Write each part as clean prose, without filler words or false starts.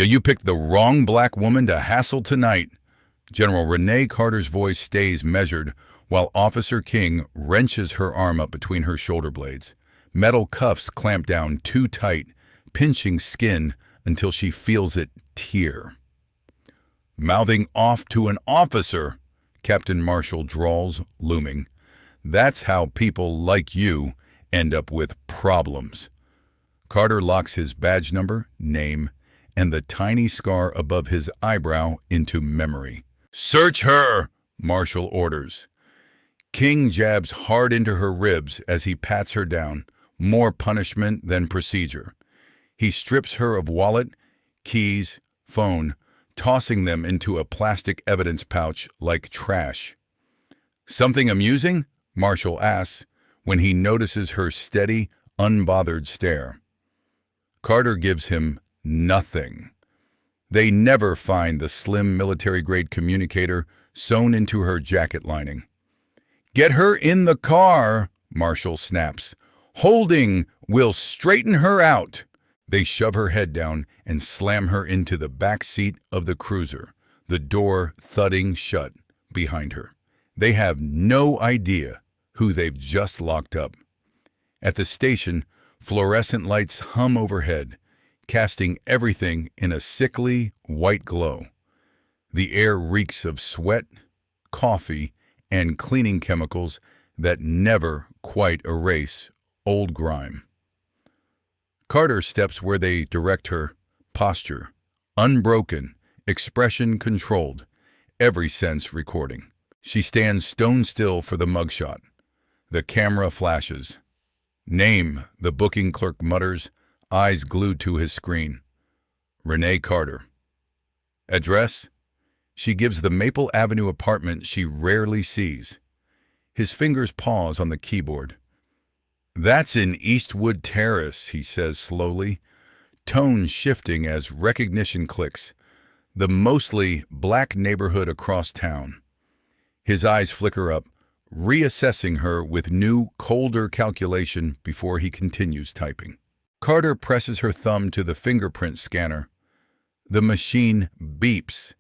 You picked the wrong black woman to hassle tonight." General Renee Carter's voice stays measured while Officer King wrenches her arm up between her shoulder blades. Metal cuffs clamp down too tight, pinching skin until she feels it tear. "Mouthing off to an officer," Captain Marshall drawls, looming. "That's how people like you end up with problems." Carter locks his badge number, name, and the tiny scar above his eyebrow into memory. "Search her," Marshall orders. King jabs hard into her ribs as he pats her down, more punishment than procedure. He strips her of wallet, keys, phone, tossing them into a plastic evidence pouch like trash. "Something amusing?" Marshall asks when he notices her steady, unbothered stare. Carter gives him nothing. They never find the slim military-grade communicator sewn into her jacket lining. "Get her in the car," Marshall snaps. "Holding will straighten her out." They shove her head down and slam her into the back seat of the cruiser, the door thudding shut behind her. They have no idea who they've just locked up. At the station, fluorescent lights hum overhead, casting everything in a sickly white glow. The air reeks of sweat, coffee, and cleaning chemicals that never quite erase old grime. Carter steps where they direct her, posture unbroken, expression controlled, every sense recording. She stands stone still for the mugshot. The camera flashes. "Name," the booking clerk mutters, eyes glued to his screen. "Renee Carter." "Address?" She gives the Maple Avenue apartment she rarely sees. His fingers pause on the keyboard. "That's in Eastwood Terrace," he says slowly, tone shifting as recognition clicks. The mostly black neighborhood across town. His eyes flicker up, reassessing her with new, colder calculation before he continues typing. Carter presses her thumb to the fingerprint scanner. The machine beeps,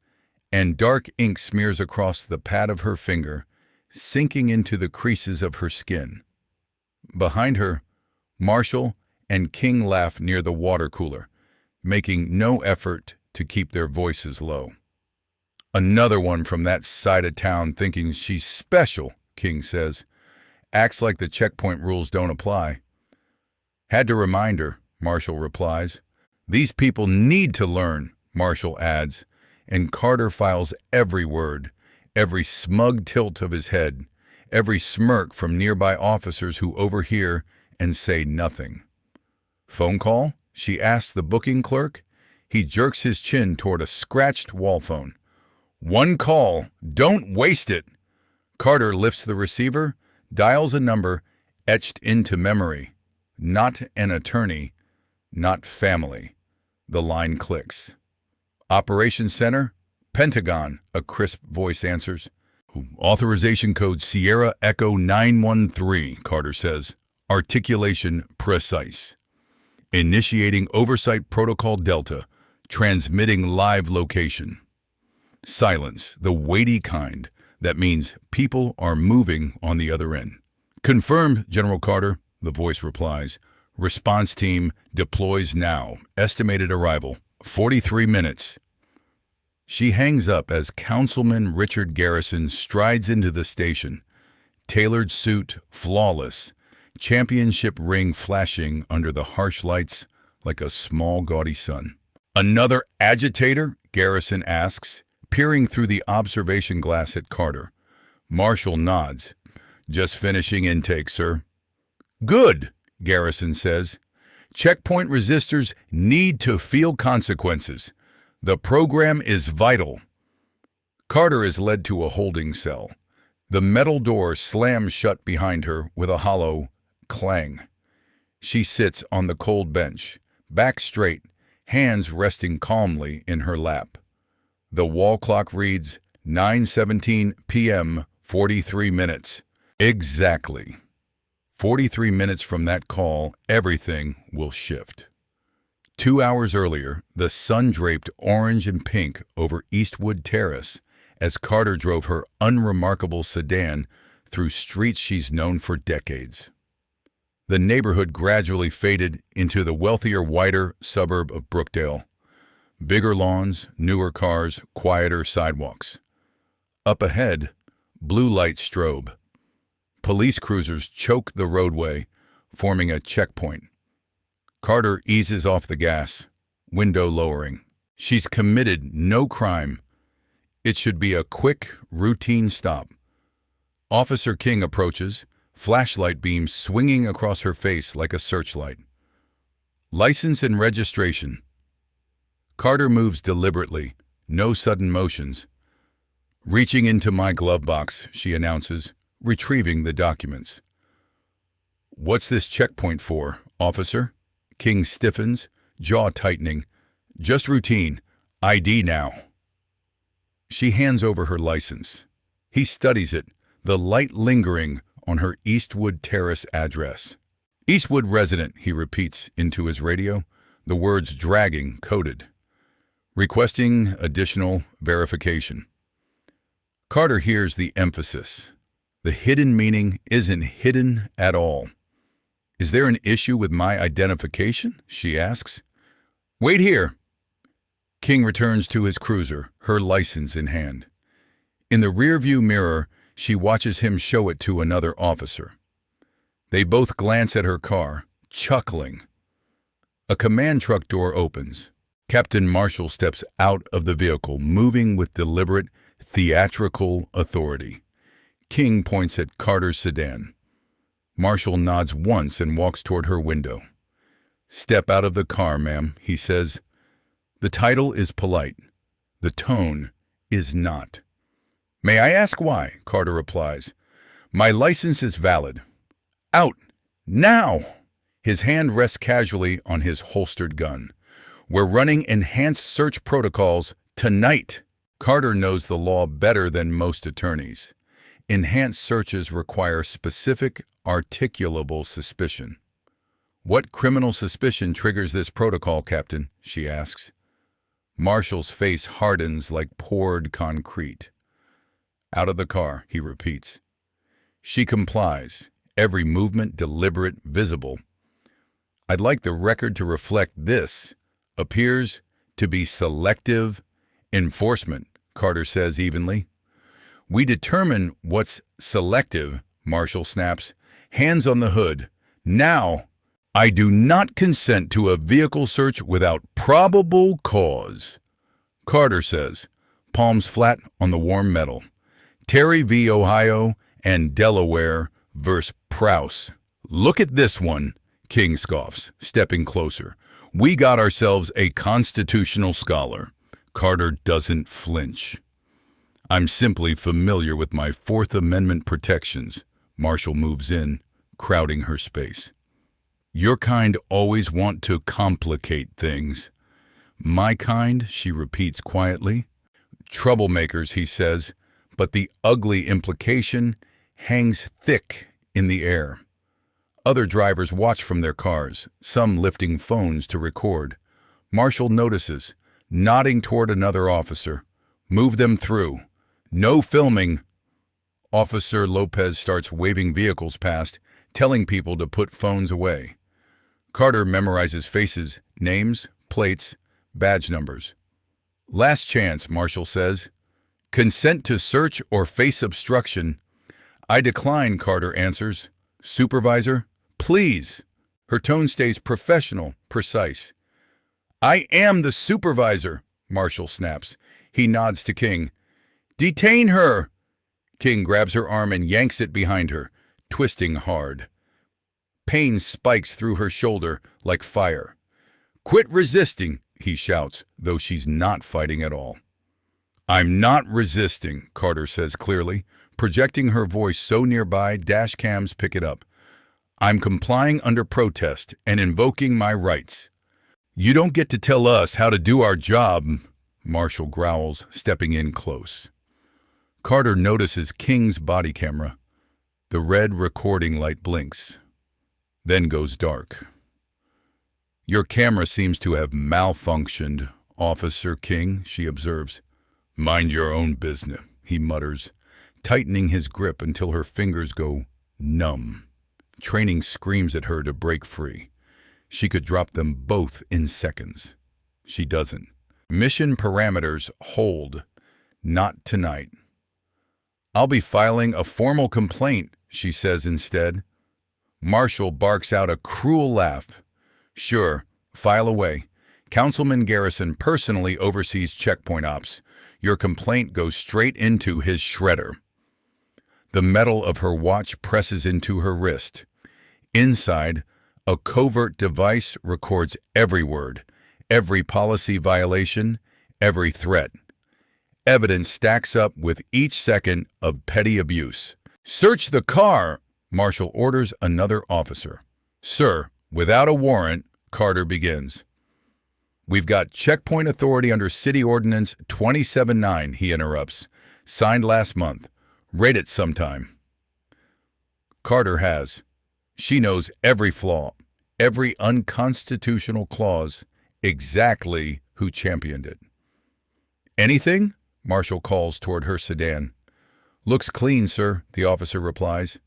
and dark ink smears across the pad of her finger, sinking into the creases of her skin. Behind her, Marshall and King laugh near the water cooler, making no effort to keep their voices low. "Another one from that side of town thinking she's special," King says. "Acts like the checkpoint rules don't apply." "Had to remind her," Marshall replies. "These people need to learn," Marshall adds, and Carter files every word, every smug tilt of his head, every smirk from nearby officers who overhear and say nothing. "Phone call?" she asks the booking clerk. He jerks his chin toward a scratched wall phone. "One call. Don't waste it." Carter lifts the receiver, dials a number etched into memory. Not an attorney, not family. The line clicks. "Operations Center? Pentagon," a crisp voice answers. "Authorization code Sierra Echo 913, Carter says. Articulation precise. "Initiating Oversight Protocol Delta. Transmitting live location." Silence, the weighty kind. That means people are moving on the other end. "Confirmed, General Carter," the voice replies. "Response team deploys now. Estimated arrival, 43 minutes. She hangs up as Councilman Richard Garrison strides into the station. Tailored suit, flawless. Championship ring flashing under the harsh lights like a small gaudy sun. "Another agitator?" Garrison asks, peering through the observation glass at Carter. Marshall nods. "Just finishing intake, sir." "Good," Garrison says. "Checkpoint resistors need to feel consequences. The program is vital." Carter is led to a holding cell. The metal door slams shut behind her with a hollow clang. She sits on the cold bench, back straight, hands resting calmly in her lap. The wall clock reads 9:17 p.m., 43 minutes. Exactly. 43 minutes from that call, everything will shift. 2 hours earlier, the sun draped orange and pink over Eastwood Terrace as Carter drove her unremarkable sedan through streets she's known for decades. The neighborhood gradually faded into the wealthier, whiter suburb of Brookdale. Bigger lawns, newer cars, quieter sidewalks. Up ahead, blue light strobe. Police cruisers choke the roadway, forming a checkpoint. Carter eases off the gas, window lowering. She's committed no crime. It should be a quick, routine stop. Officer King approaches, flashlight beam swinging across her face like a searchlight. License and registration. Carter moves deliberately, no sudden motions. Reaching into my glove box, she announces, retrieving the documents. What's this checkpoint for, officer? King stiffens, jaw tightening. Just routine. ID now. She hands over her license. He studies it, the light lingering on her Eastwood Terrace address. Eastwood resident, he repeats into his radio, the words dragging, coded. Requesting additional verification. Carter hears the emphasis. The hidden meaning isn't hidden at all. Is there an issue with my identification? She asks. Wait here. King returns to his cruiser, her license in hand. In the rearview mirror, she watches him show it to another officer. They both glance at her car, chuckling. A command truck door opens. Captain Marshall steps out of the vehicle, moving with deliberate, theatrical authority. King points at Carter's sedan. Marshall nods once and walks toward her window. Step out of the car, ma'am, he says. The title is polite. The tone is not. May I ask why? Carter replies. My license is valid. Out! Now! His hand rests casually on his holstered gun. We're running enhanced search protocols tonight. Carter knows the law better than most attorneys. Enhanced searches require specific, articulable suspicion. What criminal suspicion triggers this protocol, Captain? She asks. Marshall's face hardens like poured concrete. Out of the car, he repeats. She complies, every movement deliberate, visible. I'd like the record to reflect this. Appears to be selective enforcement, Carter says evenly. We determine what's selective, Marshall snaps. Hands on the hood. Now, I do not consent to a vehicle search without probable cause. Carter says, palms flat on the warm metal. Terry v. Ohio and Delaware vs. Prouse. Look at this one, King scoffs, stepping closer. We got ourselves a constitutional scholar. Carter doesn't flinch. I'm simply familiar with my Fourth Amendment protections. Marshall moves in, crowding her space. Your kind always want to complicate things. My kind, she repeats quietly. Troublemakers, he says, but the ugly implication hangs thick in the air. Other drivers watch from their cars, some lifting phones to record. Marshall notices, nodding toward another officer. Move them through. No filming. Officer Lopez starts waving vehicles past, telling people to put phones away. Carter memorizes faces, names, plates, badge numbers. Last chance, Marshall says. Consent to search or face obstruction. I decline, Carter answers. Supervisor, please. Her tone stays professional, precise. I am the supervisor, Marshall snaps. He nods to King. Detain her! King grabs her arm and yanks it behind her, twisting hard. Pain spikes through her shoulder like fire. Quit resisting, he shouts, though she's not fighting at all. I'm not resisting, Carter says clearly, projecting her voice so nearby dash cams pick it up. I'm complying under protest and invoking my rights. You don't get to tell us how to do our job, Marshall growls, stepping in close. Carter notices King's body camera. The red recording light blinks, then goes dark. Your camera seems to have malfunctioned, Officer King, she observes. Mind your own business, he mutters, tightening his grip until her fingers go numb. Training screams at her to break free. She could drop them both in seconds. She doesn't. Mission parameters hold. Not tonight. I'll be filing a formal complaint, she says instead. Marshall barks out a cruel laugh. Sure, file away. Councilman Garrison personally oversees checkpoint ops. Your complaint goes straight into his shredder. The metal of her watch presses into her wrist. Inside, a covert device records every word, every policy violation, every threat. Evidence stacks up with each second of petty abuse. Search the car, Marshall orders another officer. Sir, without a warrant, Carter begins. We've got checkpoint authority under City Ordinance 279, he interrupts. Signed last month. Rate it sometime. Carter has. She knows every flaw, every unconstitutional clause, exactly who championed it. Anything? Marshall calls toward her sedan. Looks clean, sir, the officer replies.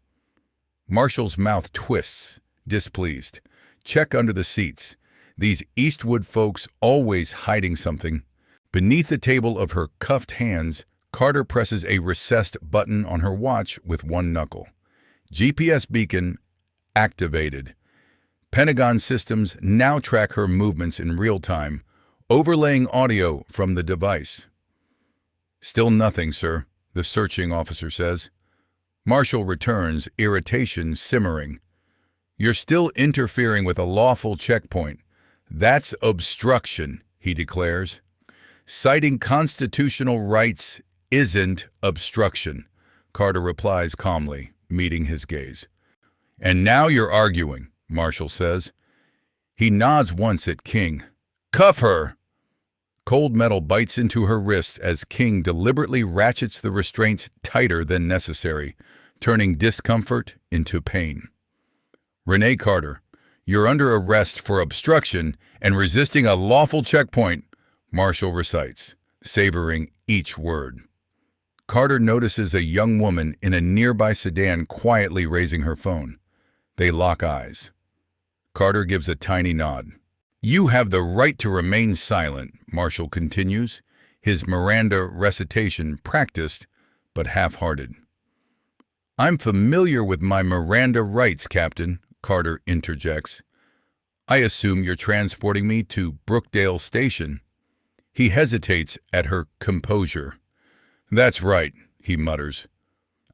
Marshall's mouth twists, displeased. Check under the seats. These Eastwood folks always hiding something. Beneath the table of her cuffed hands, Carter presses a recessed button on her watch with one knuckle. GPS beacon activated. Pentagon systems now track her movements in real time, overlaying audio from the device. Still nothing, sir, the searching officer says. Marshall returns, irritation simmering. You're still interfering with a lawful checkpoint. That's obstruction, he declares. Citing constitutional rights isn't obstruction, Carter replies calmly, meeting his gaze. And now you're arguing, Marshall says. He nods once at King. Cuff her! Cold metal bites into her wrists as King deliberately ratchets the restraints tighter than necessary, turning discomfort into pain. Renee Carter, you're under arrest for obstruction and resisting a lawful checkpoint, Marshall recites, savoring each word. Carter notices a young woman in a nearby sedan quietly raising her phone. They lock eyes. Carter gives a tiny nod. You have the right to remain silent, Marshall continues, his Miranda recitation practiced but half-hearted. I'm familiar with my Miranda rights, Captain, Carter interjects. I assume you're transporting me to Brookdale Station. He hesitates at her composure. That's right, he mutters.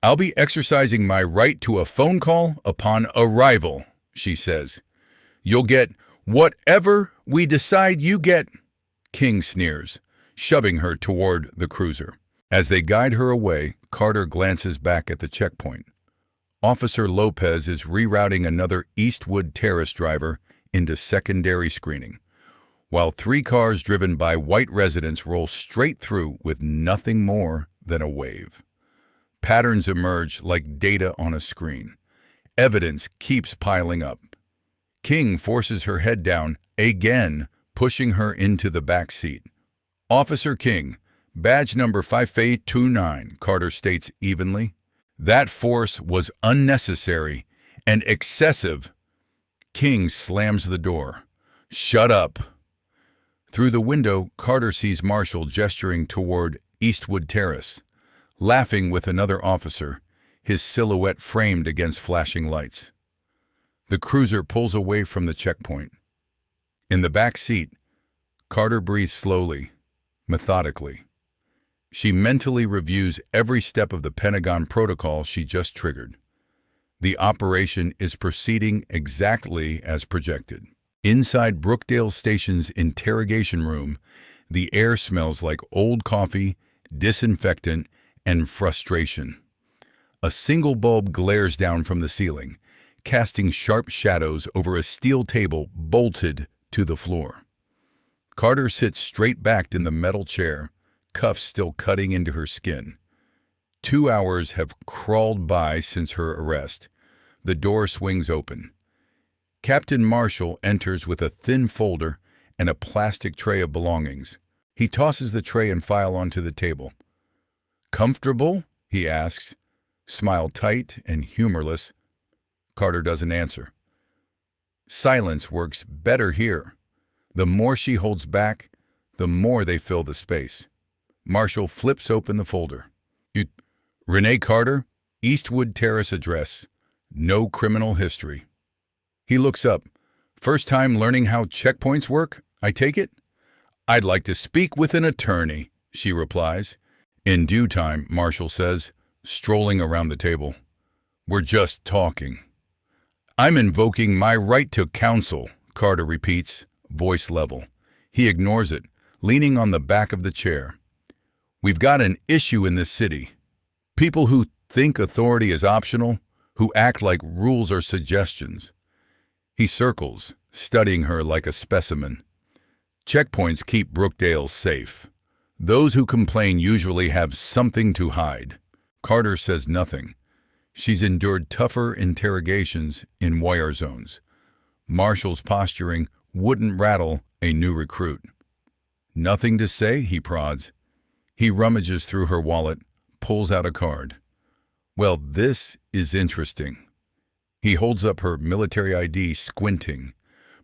I'll be exercising my right to a phone call upon arrival, she says. You'll get whatever we decide you get, King sneers, shoving her toward the cruiser. As they guide her away, Carter glances back at the checkpoint. Officer Lopez is rerouting another Eastwood Terrace driver into secondary screening, while 3 cars driven by white residents roll straight through with nothing more than a wave. Patterns emerge like data on a screen. Evidence keeps piling up. King forces her head down, again pushing her into the back seat. Officer King, badge number 5829, Carter states evenly. That force was unnecessary and excessive. King slams the door. Shut up. Through the window, Carter sees Marshall gesturing toward Eastwood Terrace, laughing with another officer, his silhouette framed against flashing lights. The cruiser pulls away from the checkpoint. In the back seat, Carter breathes slowly, methodically. She mentally reviews every step of the Pentagon protocol she just triggered. The operation is proceeding exactly as projected. Inside Brookdale Station's interrogation room, the air smells like old coffee, disinfectant, and frustration. A single bulb glares down from the ceiling, casting sharp shadows over a steel table bolted to the floor. Carter sits straight-backed in the metal chair, cuffs still cutting into her skin. 2 hours have crawled by since her arrest. The door swings open. Captain Marshall enters with a thin folder and a plastic tray of belongings. He tosses the tray and file onto the table. "Comfortable?" he asks, smile tight and humorless. Carter doesn't answer. Silence works better here. The more she holds back, the more they fill the space. Marshall flips open the folder. Renee Carter, Eastwood Terrace address. No criminal history. He looks up. "First time learning how checkpoints work, I take it?" "I'd like to speak with an attorney," she replies. In due time, Marshall says, strolling around the table. "We're just talking." "I'm invoking my right to counsel," Carter repeats, voice level. He ignores it, leaning on the back of the chair. "We've got an issue in this city. People who think authority is optional, who act like rules are suggestions." He circles, studying her like a specimen. "Checkpoints keep Brookdale safe. Those who complain usually have something to hide." Carter says nothing. She's endured tougher interrogations in wire zones. Marshall's posturing wouldn't rattle a new recruit. "Nothing to say?" he prods. He rummages through her wallet, pulls out a card. "Well, this is interesting." He holds up her military ID, squinting.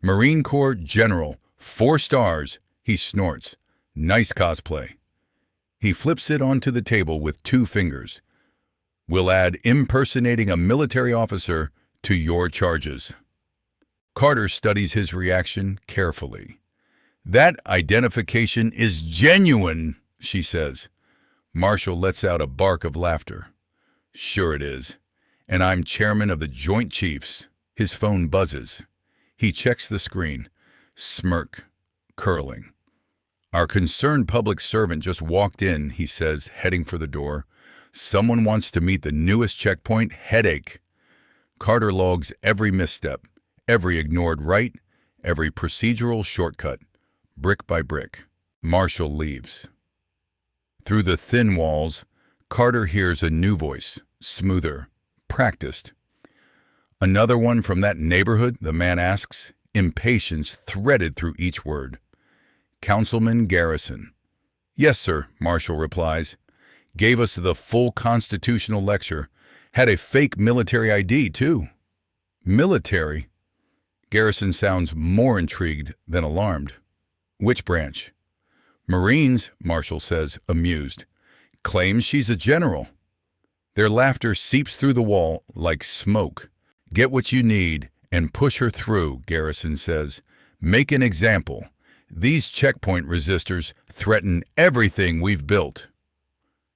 "Marine Corps General, 4 stars," he snorts. "Nice cosplay." He flips it onto the table with 2 fingers. "We'll add impersonating a military officer to your charges." Carter studies his reaction carefully. "That identification is genuine," she says. Marshall lets out a bark of laughter. "Sure it is. And I'm chairman of the Joint Chiefs." His phone buzzes. He checks the screen. Smirk, curling. "Our concerned public servant just walked in," he says, heading for the door. "Someone wants to meet the newest checkpoint, Headache." Carter logs every misstep, every ignored right, every procedural shortcut, brick by brick. Marshall leaves. Through the thin walls, Carter hears a new voice, smoother, practiced. "Another one from that neighborhood?" the man asks, impatience threaded through each word. "Councilman Garrison." "Yes, sir," Marshall replies. "Gave us the full constitutional lecture. Had a fake military ID, too." "Military?" Garrison sounds more intrigued than alarmed. "Which branch?" "Marines," Marshall says, amused. "Claims she's a general." Their laughter seeps through the wall like smoke. "Get what you need and push her through," Garrison says. "Make an example. These checkpoint resistors threaten everything we've built."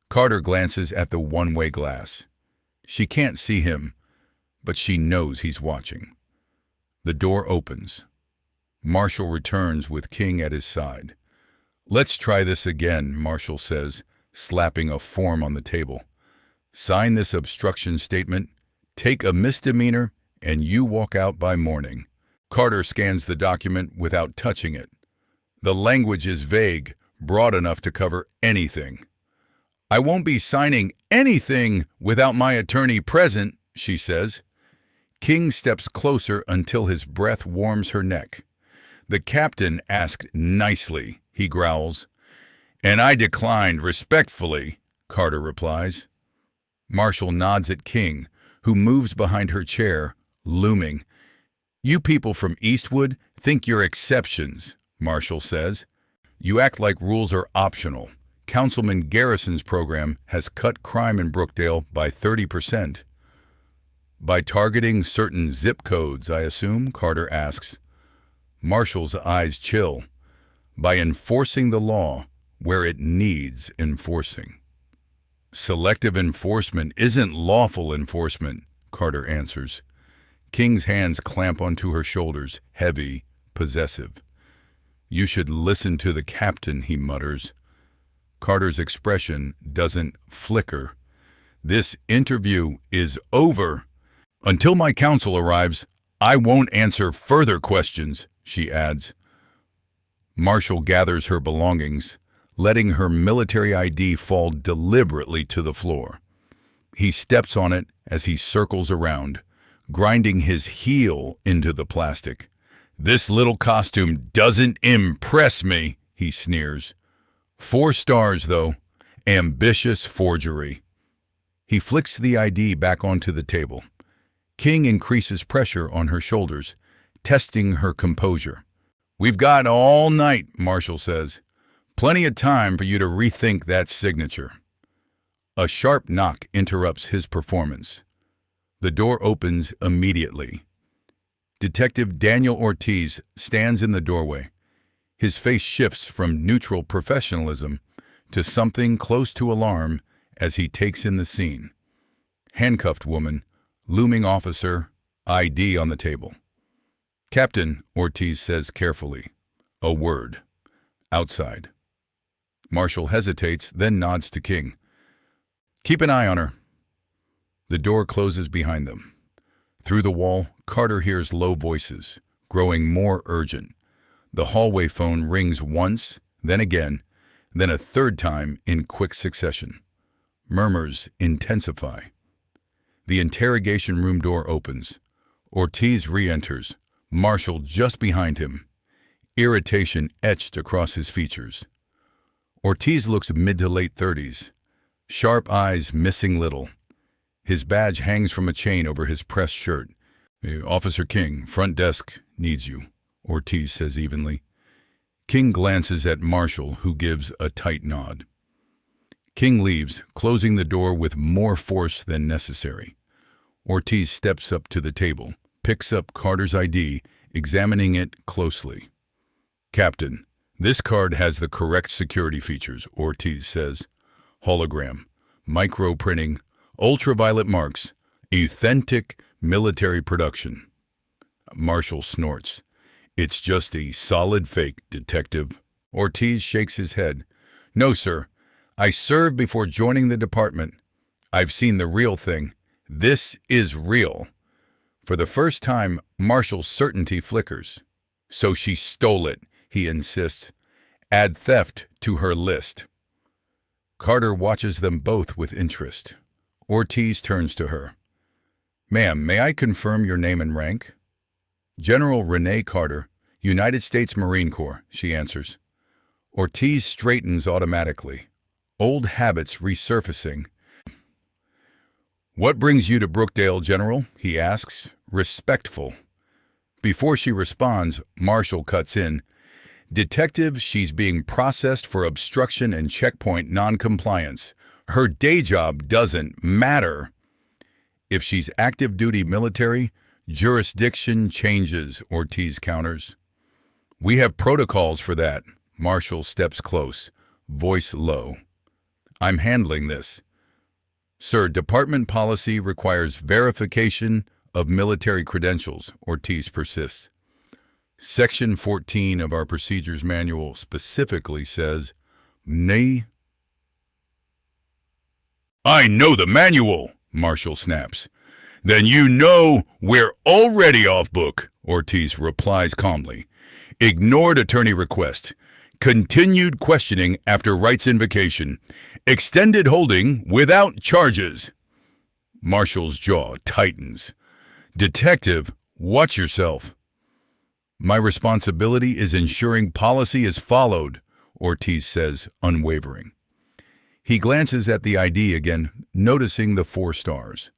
Carter glances at the one-way glass. She can't see him, but she knows he's watching. The door opens. Marshall returns with King at his side. "Let's try this again," Marshall says, slapping a form on the table. "Sign this obstruction statement, take a misdemeanor, and you walk out by morning." Carter scans the document without touching it. The language is vague, broad enough to cover anything. "I won't be signing anything without my attorney present," she says. King steps closer until his breath warms her neck. "The captain asked nicely," he growls. "And I declined respectfully," Carter replies. Marshall nods at King, who moves behind her chair, looming. "You people from Eastwood think you're exceptions," Marshall says. "You act like rules are optional. Councilman Garrison's program has cut crime in Brookdale by 30%. "By targeting certain zip codes, I assume?" Carter asks. Marshall's eyes chill. "By enforcing the law where it needs enforcing." "Selective enforcement isn't lawful enforcement," Carter answers. King's hands clamp onto her shoulders, heavy, possessive. "You should listen to the captain," he mutters. Carter's expression doesn't flicker. "This interview is over. Until my counsel arrives, I won't answer further questions," she adds. Marshall gathers her belongings, letting her military ID fall deliberately to the floor. He steps on it as he circles around, grinding his heel into the plastic. "This little costume doesn't impress me," he sneers. 4 stars, though. Ambitious forgery. He flicks the ID back onto the table. King increases pressure on her shoulders, testing her composure. "We've got all night," Marshall says. "Plenty of time for you to rethink that signature." A sharp knock interrupts his performance. The door opens immediately. Detective Daniel Ortiz stands in the doorway. His face shifts from neutral professionalism to something close to alarm as he takes in the scene. Handcuffed woman, looming officer, ID on the table. "Captain," Ortiz says carefully. "A word." Outside. Marshall hesitates, then nods to King. "Keep an eye on her." The door closes behind them. Through the wall, Carter hears low voices, growing more urgent. The hallway phone rings once, then again, then a third time in quick succession. Murmurs intensify. The interrogation room door opens. Ortiz re-enters, Marshall just behind him. Irritation etched across his features. Ortiz looks mid to late 30s, sharp eyes missing little. His badge hangs from a chain over his pressed shirt. "Officer King, front desk needs you," Ortiz says evenly. King glances at Marshall, who gives a tight nod. King leaves, closing the door with more force than necessary. Ortiz steps up to the table, picks up Carter's ID, examining it closely. "Captain, this card has the correct security features," Ortiz says. "Hologram, micro-printing, ultraviolet marks, authentic military production." Marshall snorts. "It's just a solid fake, detective." Ortiz shakes his head. "No, sir. I served before joining the department. I've seen the real thing. This is real." For the first time, Marshall's certainty flickers. "So she stole it," he insists. "Add theft to her list." Carter watches them both with interest. Ortiz turns to her. "Ma'am, may I confirm your name and rank?" "General Renee Carter, United States Marine Corps," she answers. Ortiz straightens automatically. Old habits resurfacing. "What brings you to Brookdale, General?" he asks, respectful. Before she responds, Marshall cuts in. "Detective, she's being processed for obstruction and checkpoint noncompliance. Her day job doesn't matter." "If she's active duty military, jurisdiction changes," Ortiz counters. "We have protocols for that." Marshall steps close, voice low. "I'm handling this." "Sir, department policy requires verification of military credentials," Ortiz persists. "Section 14 of our procedures manual specifically says, nay." "I know the manual," Marshall snaps. "Then you know we're already off book," Ortiz replies calmly. "Ignored attorney request. Continued questioning after rights invocation. Extended holding without charges." Marshall's jaw tightens. "Detective, watch yourself." "My responsibility is ensuring policy is followed," Ortiz says, unwavering. He glances at the ID again, noticing the 4 stars.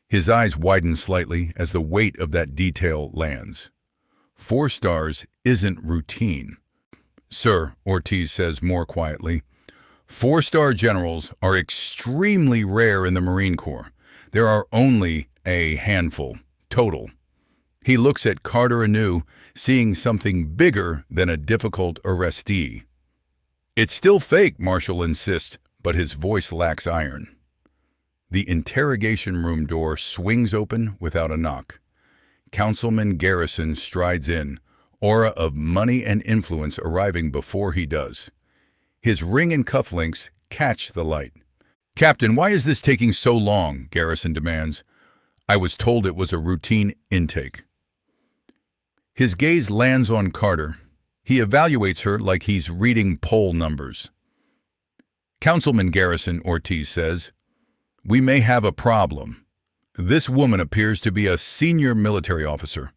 His eyes widen slightly as the weight of that detail lands. 4 stars isn't routine. "Sir," Ortiz says more quietly, 4-star generals are extremely rare in the Marine Corps. There are only a handful, total. He looks at Carter anew, seeing something bigger than a difficult arrestee. "It's still fake," Marshall insists, but his voice lacks iron. The interrogation room door swings open without a knock. Councilman Garrison strides in, aura of money and influence arriving before he does. His ring and cufflinks catch the light. "Captain, why is this taking so long?" Garrison demands. "I was told it was a routine intake." His gaze lands on Carter. He evaluates her like he's reading poll numbers. "Councilman Garrison," Ortiz says, "we may have a problem." This woman appears to be a senior military officer.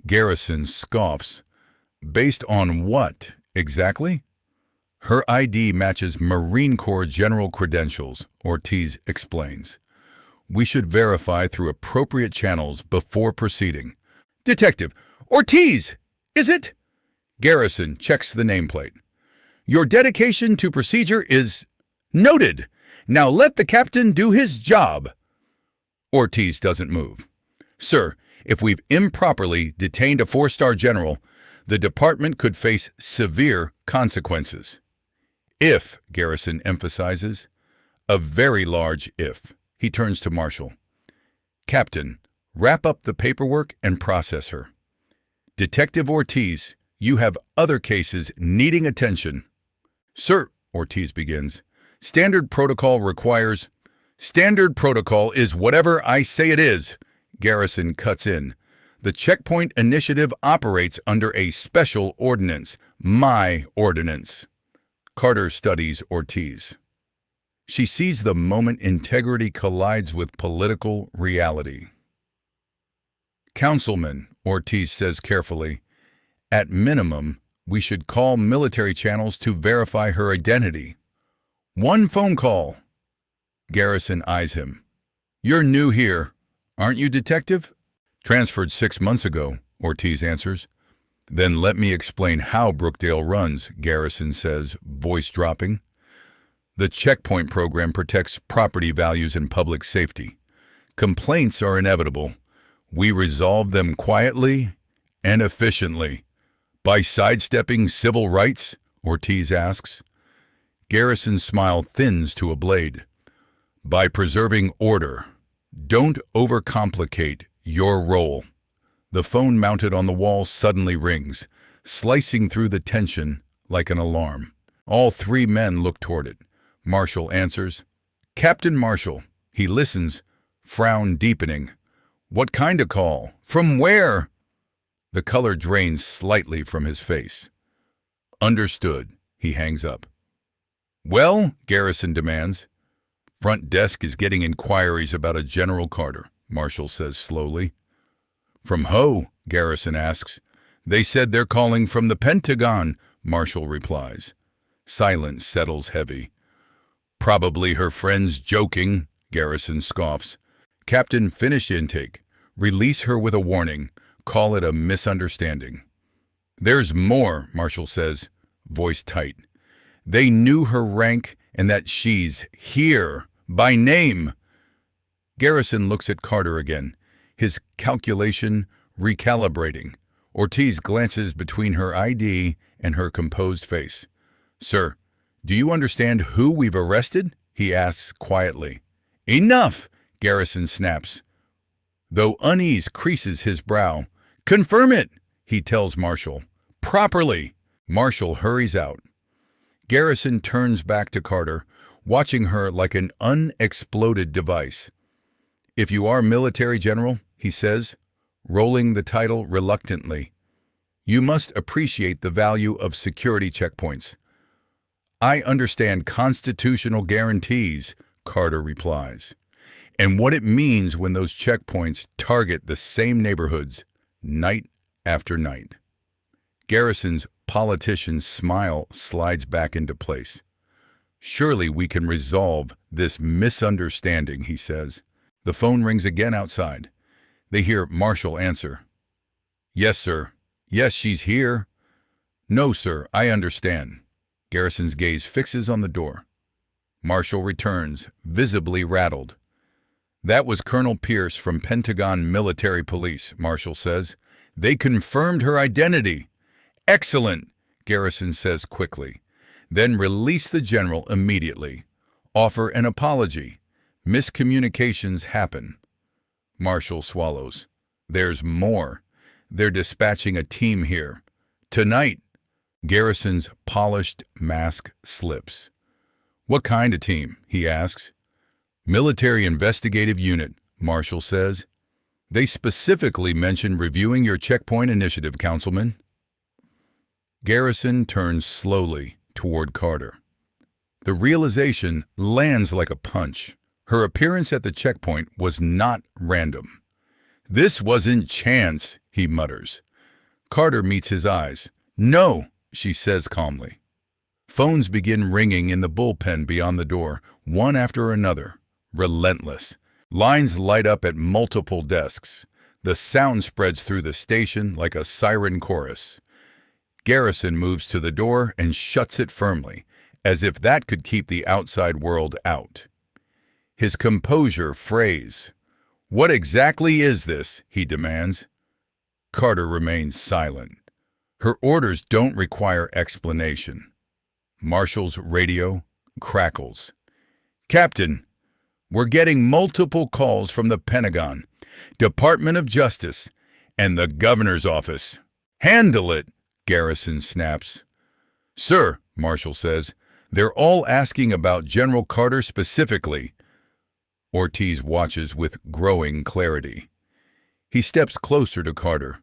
Garrison scoffs. Based on what, exactly? Her ID matches Marine Corps general credentials, Ortiz explains. We should verify through appropriate channels before proceeding. Detective, Ortiz, is it? Garrison checks the nameplate. Your dedication to procedure is noted. Now let the captain do his job. Ortiz doesn't move. Sir, if we've improperly detained a 4-star general, the department could face severe consequences. If, Garrison emphasizes, a very large if. He turns to Marshall. Captain, wrap up the paperwork and process her. Detective Ortiz, you have other cases needing attention. Sir, Ortiz begins, standard protocol requires... Standard protocol is whatever I say it is, Garrison cuts in. The checkpoint initiative operates under a special ordinance, my ordinance. Carter studies Ortiz. She sees the moment integrity collides with political reality. Councilman, Ortiz says carefully, at minimum, we should call military channels to verify her identity. One phone call. Garrison eyes him. You're new here, aren't you, detective? Transferred 6 months ago, Ortiz answers. Then let me explain how Brookdale runs, Garrison says, voice dropping. The checkpoint program protects property values and public safety. Complaints are inevitable. We resolve them quietly and efficiently. By sidestepping civil rights? Ortiz asks. Garrison's smile thins to a blade. By preserving order. Don't overcomplicate your role. The phone mounted on the wall suddenly rings, slicing through the tension like an alarm. All 3 men look toward it. Marshall answers. Captain Marshall. He listens, frown deepening. What kind of call? From where? The color drains slightly from his face. Understood. He hangs up. Well, Garrison demands. Front desk is getting inquiries about a General Carter, Marshall says slowly. From Ho? Garrison asks. They said they're calling from the Pentagon, Marshall replies. Silence settles heavy. Probably her friends joking, Garrison scoffs. Captain, finish intake. Release her with a warning. Call it a misunderstanding. There's more, Marshall says, voice tight. They knew her rank and that she's here, by name. Garrison looks at Carter again, his calculation recalibrating. Ortiz glances between her ID and her composed face. Sir, do you understand who we've arrested? He asks quietly. Enough, Garrison snaps. Though unease creases his brow. Confirm it, he tells Marshall. Properly. Marshall hurries out. Garrison turns back to Carter, watching her like an unexploded device. If you are military general, he says, rolling the title reluctantly, you must appreciate the value of security checkpoints. I understand constitutional guarantees, Carter replies, and what it means when those checkpoints target the same neighborhoods night after night. Garrison's politician's smile slides back into place. Surely we can resolve this misunderstanding, he says. The phone rings again outside. They hear Marshall answer. Yes, sir. Yes, she's here. No, sir, I understand. Garrison's gaze fixes on the door. Marshall returns, visibly rattled. That was Colonel Pierce from Pentagon Military Police, Marshall says. They confirmed her identity. Excellent, Garrison says quickly. Then release the general immediately. Offer an apology. Miscommunications happen. Marshall swallows. There's more. They're dispatching a team here. Tonight. Garrison's polished mask slips. What kind of team? He asks. Military Investigative Unit, Marshall says. They specifically mentioned reviewing your checkpoint initiative, Councilman. Garrison turns slowly toward Carter. The realization lands like a punch. Her appearance at the checkpoint was not random. "This wasn't chance," he mutters. Carter meets his eyes. "No," she says calmly. Phones begin ringing in the bullpen beyond the door, one after another, relentless. Lines light up at multiple desks. The sound spreads through the station like a siren chorus. Garrison moves to the door and shuts it firmly, as if that could keep the outside world out. His composure frays. "What exactly is this?" he demands. Carter remains silent. Her orders don't require explanation. Marshall's radio crackles. "Captain, we're getting multiple calls from the Pentagon, Department of Justice, and the governor's office." "Handle it," Garrison snaps. "Sir," Marshall says, "they're all asking about General Carter specifically." Ortiz watches with growing clarity. He steps closer to Carter.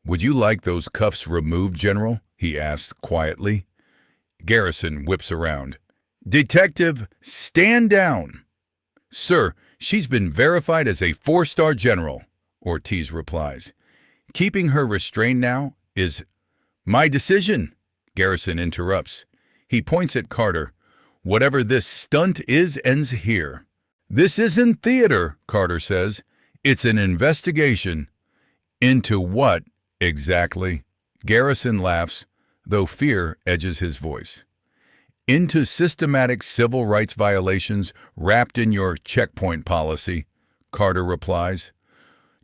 "Would you like those cuffs removed, General?" he asks quietly. Garrison whips around. "Detective, stand down." "Sir, she's been verified as a 4-star general," Ortiz replies. "Keeping her restrained now is my decision," Garrison interrupts. He points at Carter. "Whatever this stunt is ends here." "This isn't theater," Carter says. "It's an investigation." "Into what, exactly?" Garrison laughs, though fear edges his voice. "Into systematic civil rights violations wrapped in your checkpoint policy," Carter replies.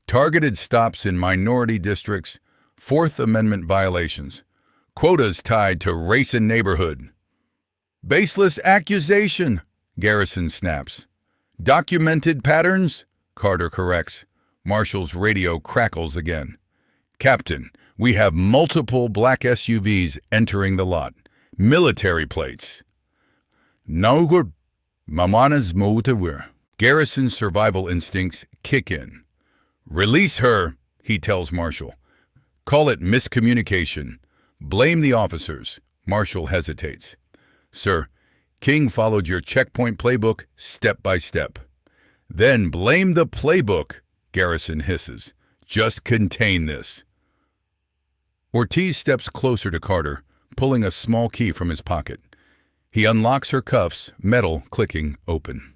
"Targeted stops in minority districts, Fourth Amendment violations, quotas tied to race and neighborhood." "Baseless accusation," Garrison snaps. "Documented patterns," Carter corrects. Marshall's radio crackles again. "Captain, we have multiple black SUVs entering the lot. Military plates." "No good. Mamana's motorwear." Garrison's survival instincts kick in. "Release her," he tells Marshall. "Call it miscommunication. Blame the officers." Marshall hesitates. "Sir, King followed your checkpoint playbook step by step." "Then blame the playbook," Garrison hisses. "Just contain this." Ortiz steps closer to Carter, pulling a small key from his pocket. He unlocks her cuffs, metal clicking open.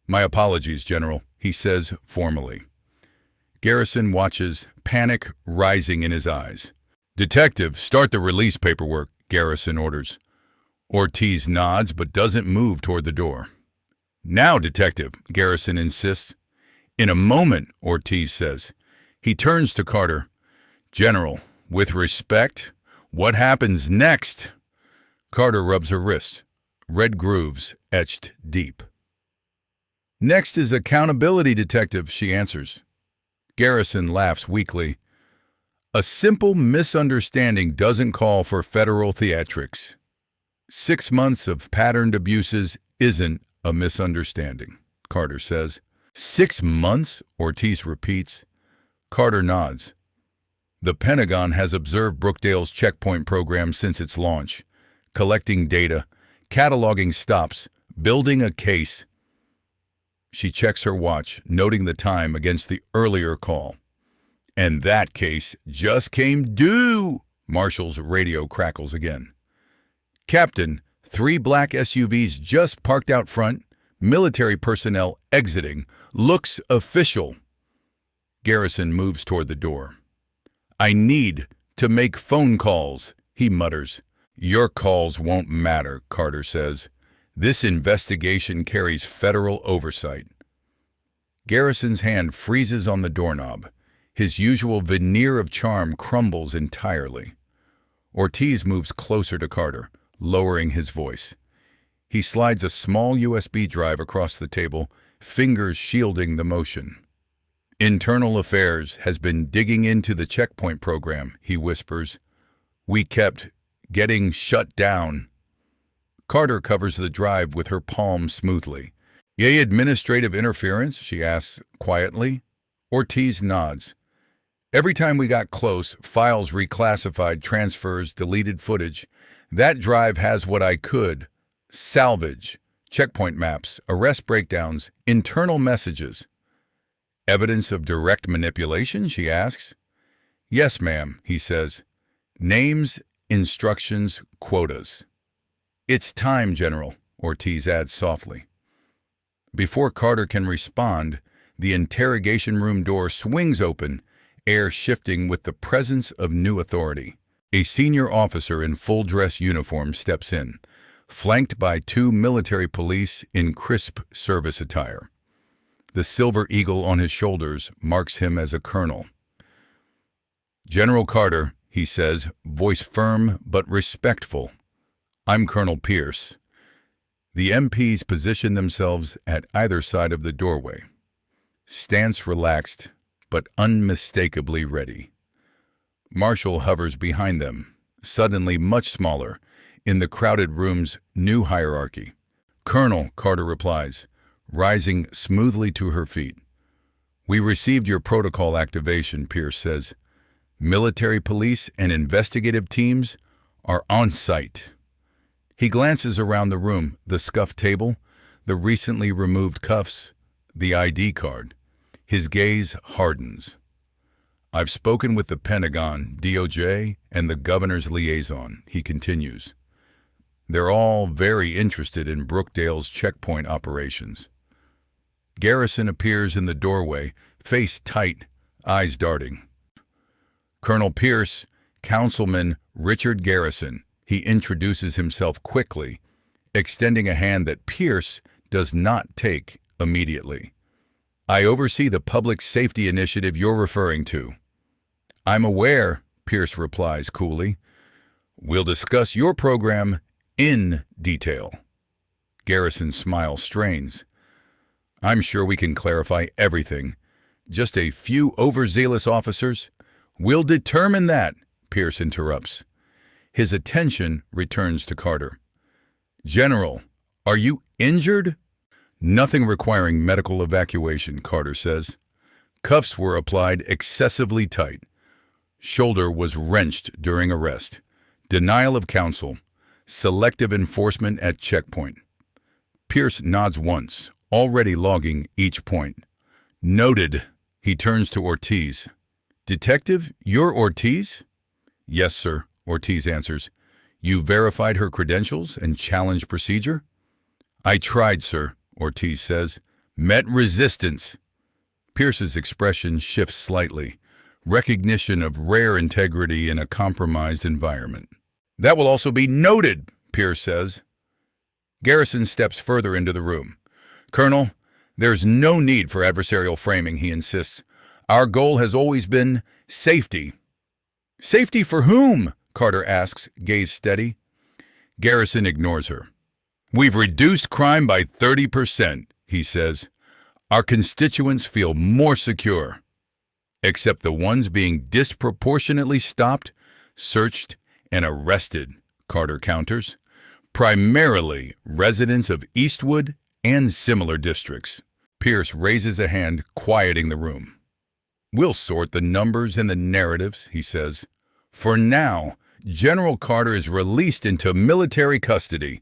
"My apologies, General," he says formally. Garrison watches, panic rising in his eyes. "Detective, start the release paperwork," Garrison orders. Ortiz nods but doesn't move toward the door. "Now, Detective," Garrison insists. "In a moment," Ortiz says. He turns to Carter. "General, with respect, what happens next?" Carter rubs her wrist, red grooves etched deep. "Next is accountability, Detective," she answers. Garrison laughs weakly. "A simple misunderstanding doesn't call for federal theatrics. 6 months of patterned abuses isn't a misunderstanding," Carter says. "6 months?" Ortiz repeats. Carter nods. "The Pentagon has observed Brookdale's checkpoint program since its launch, collecting data, cataloging stops, building a case." She checks her watch, noting the time against the earlier call. "And that case just came due!" Marshall's radio crackles again. "Captain, 3 black SUVs just parked out front, military personnel exiting. Looks official." Garrison moves toward the door. "I need to make phone calls," he mutters. "Your calls won't matter," Carter says. "This investigation carries federal oversight." Garrison's hand freezes on the doorknob. His usual veneer of charm crumbles entirely. Ortiz moves closer to Carter, lowering his voice. He slides a small USB drive across the table, fingers shielding the motion. "Internal Affairs has been digging into the checkpoint program," he whispers. "We kept getting shut down." Carter covers the drive with her palm smoothly. "Yay, administrative interference?" she asks quietly. Ortiz nods. "Every time we got close, files reclassified, transfers, deleted footage. That drive has what I could salvage, checkpoint maps, arrest breakdowns, internal messages. Evidence of direct manipulation, she asks. Yes, ma'am, he says. Names, instructions, quotas. It's time, General, Ortiz adds softly. Before Carter can respond, the interrogation room door swings open, air shifting with the presence of new authority. A senior officer in full-dress uniform steps in, flanked by two military police in crisp service attire. The silver eagle on his shoulders marks him as a colonel. General Carter, he says, voice firm but respectful. I'm Colonel Pierce. The MPs position themselves at either side of the doorway. Stance relaxed, but unmistakably ready. Marshall hovers behind them, suddenly much smaller, in the crowded room's new hierarchy. Colonel, Carter replies, rising smoothly to her feet. We received your protocol activation, Pierce says. Military police and investigative teams are on site. He glances around the room, the scuffed table, the recently removed cuffs, the ID card. His gaze hardens. I've spoken with the Pentagon, DOJ, and the governor's liaison, he continues. They're all very interested in Brookdale's checkpoint operations. Garrison appears in the doorway, face tight, eyes darting. Colonel Pierce, Councilman Richard Garrison, he introduces himself quickly, extending a hand that Pierce does not take immediately. I oversee the public safety initiative you're referring to. I'm aware, Pierce replies coolly. We'll discuss your program in detail. Garrison's smile strains. I'm sure we can clarify everything. Just a few overzealous officers? We'll determine that, Pierce interrupts. His attention returns to Carter. General, are you injured? Nothing requiring medical evacuation, Carter says. Cuffs were applied excessively tight. Shoulder was wrenched during arrest. Denial of counsel. Selective enforcement at checkpoint. Pierce nods once, already logging each point. Noted. He turns to Ortiz. Detective, you're Ortiz? Yes, sir, Ortiz answers. You verified her credentials and challenged procedure? I tried, sir, Ortiz says. Met resistance. Pierce's expression shifts slightly. Recognition of rare integrity in a compromised environment. That will also be noted, Pierce says. Garrison steps further into the room. Colonel, there's no need for adversarial framing, he insists. Our goal has always been safety. Safety for whom? Carter asks, gaze steady. Garrison ignores her. We've reduced crime by 30%, he says. Our constituents feel more secure. Except the ones being disproportionately stopped, searched, and arrested, Carter counters. Primarily residents of Eastwood and similar districts. Pierce raises a hand, quieting the room. We'll sort the numbers and the narratives, he says. For now, General Carter is released into military custody.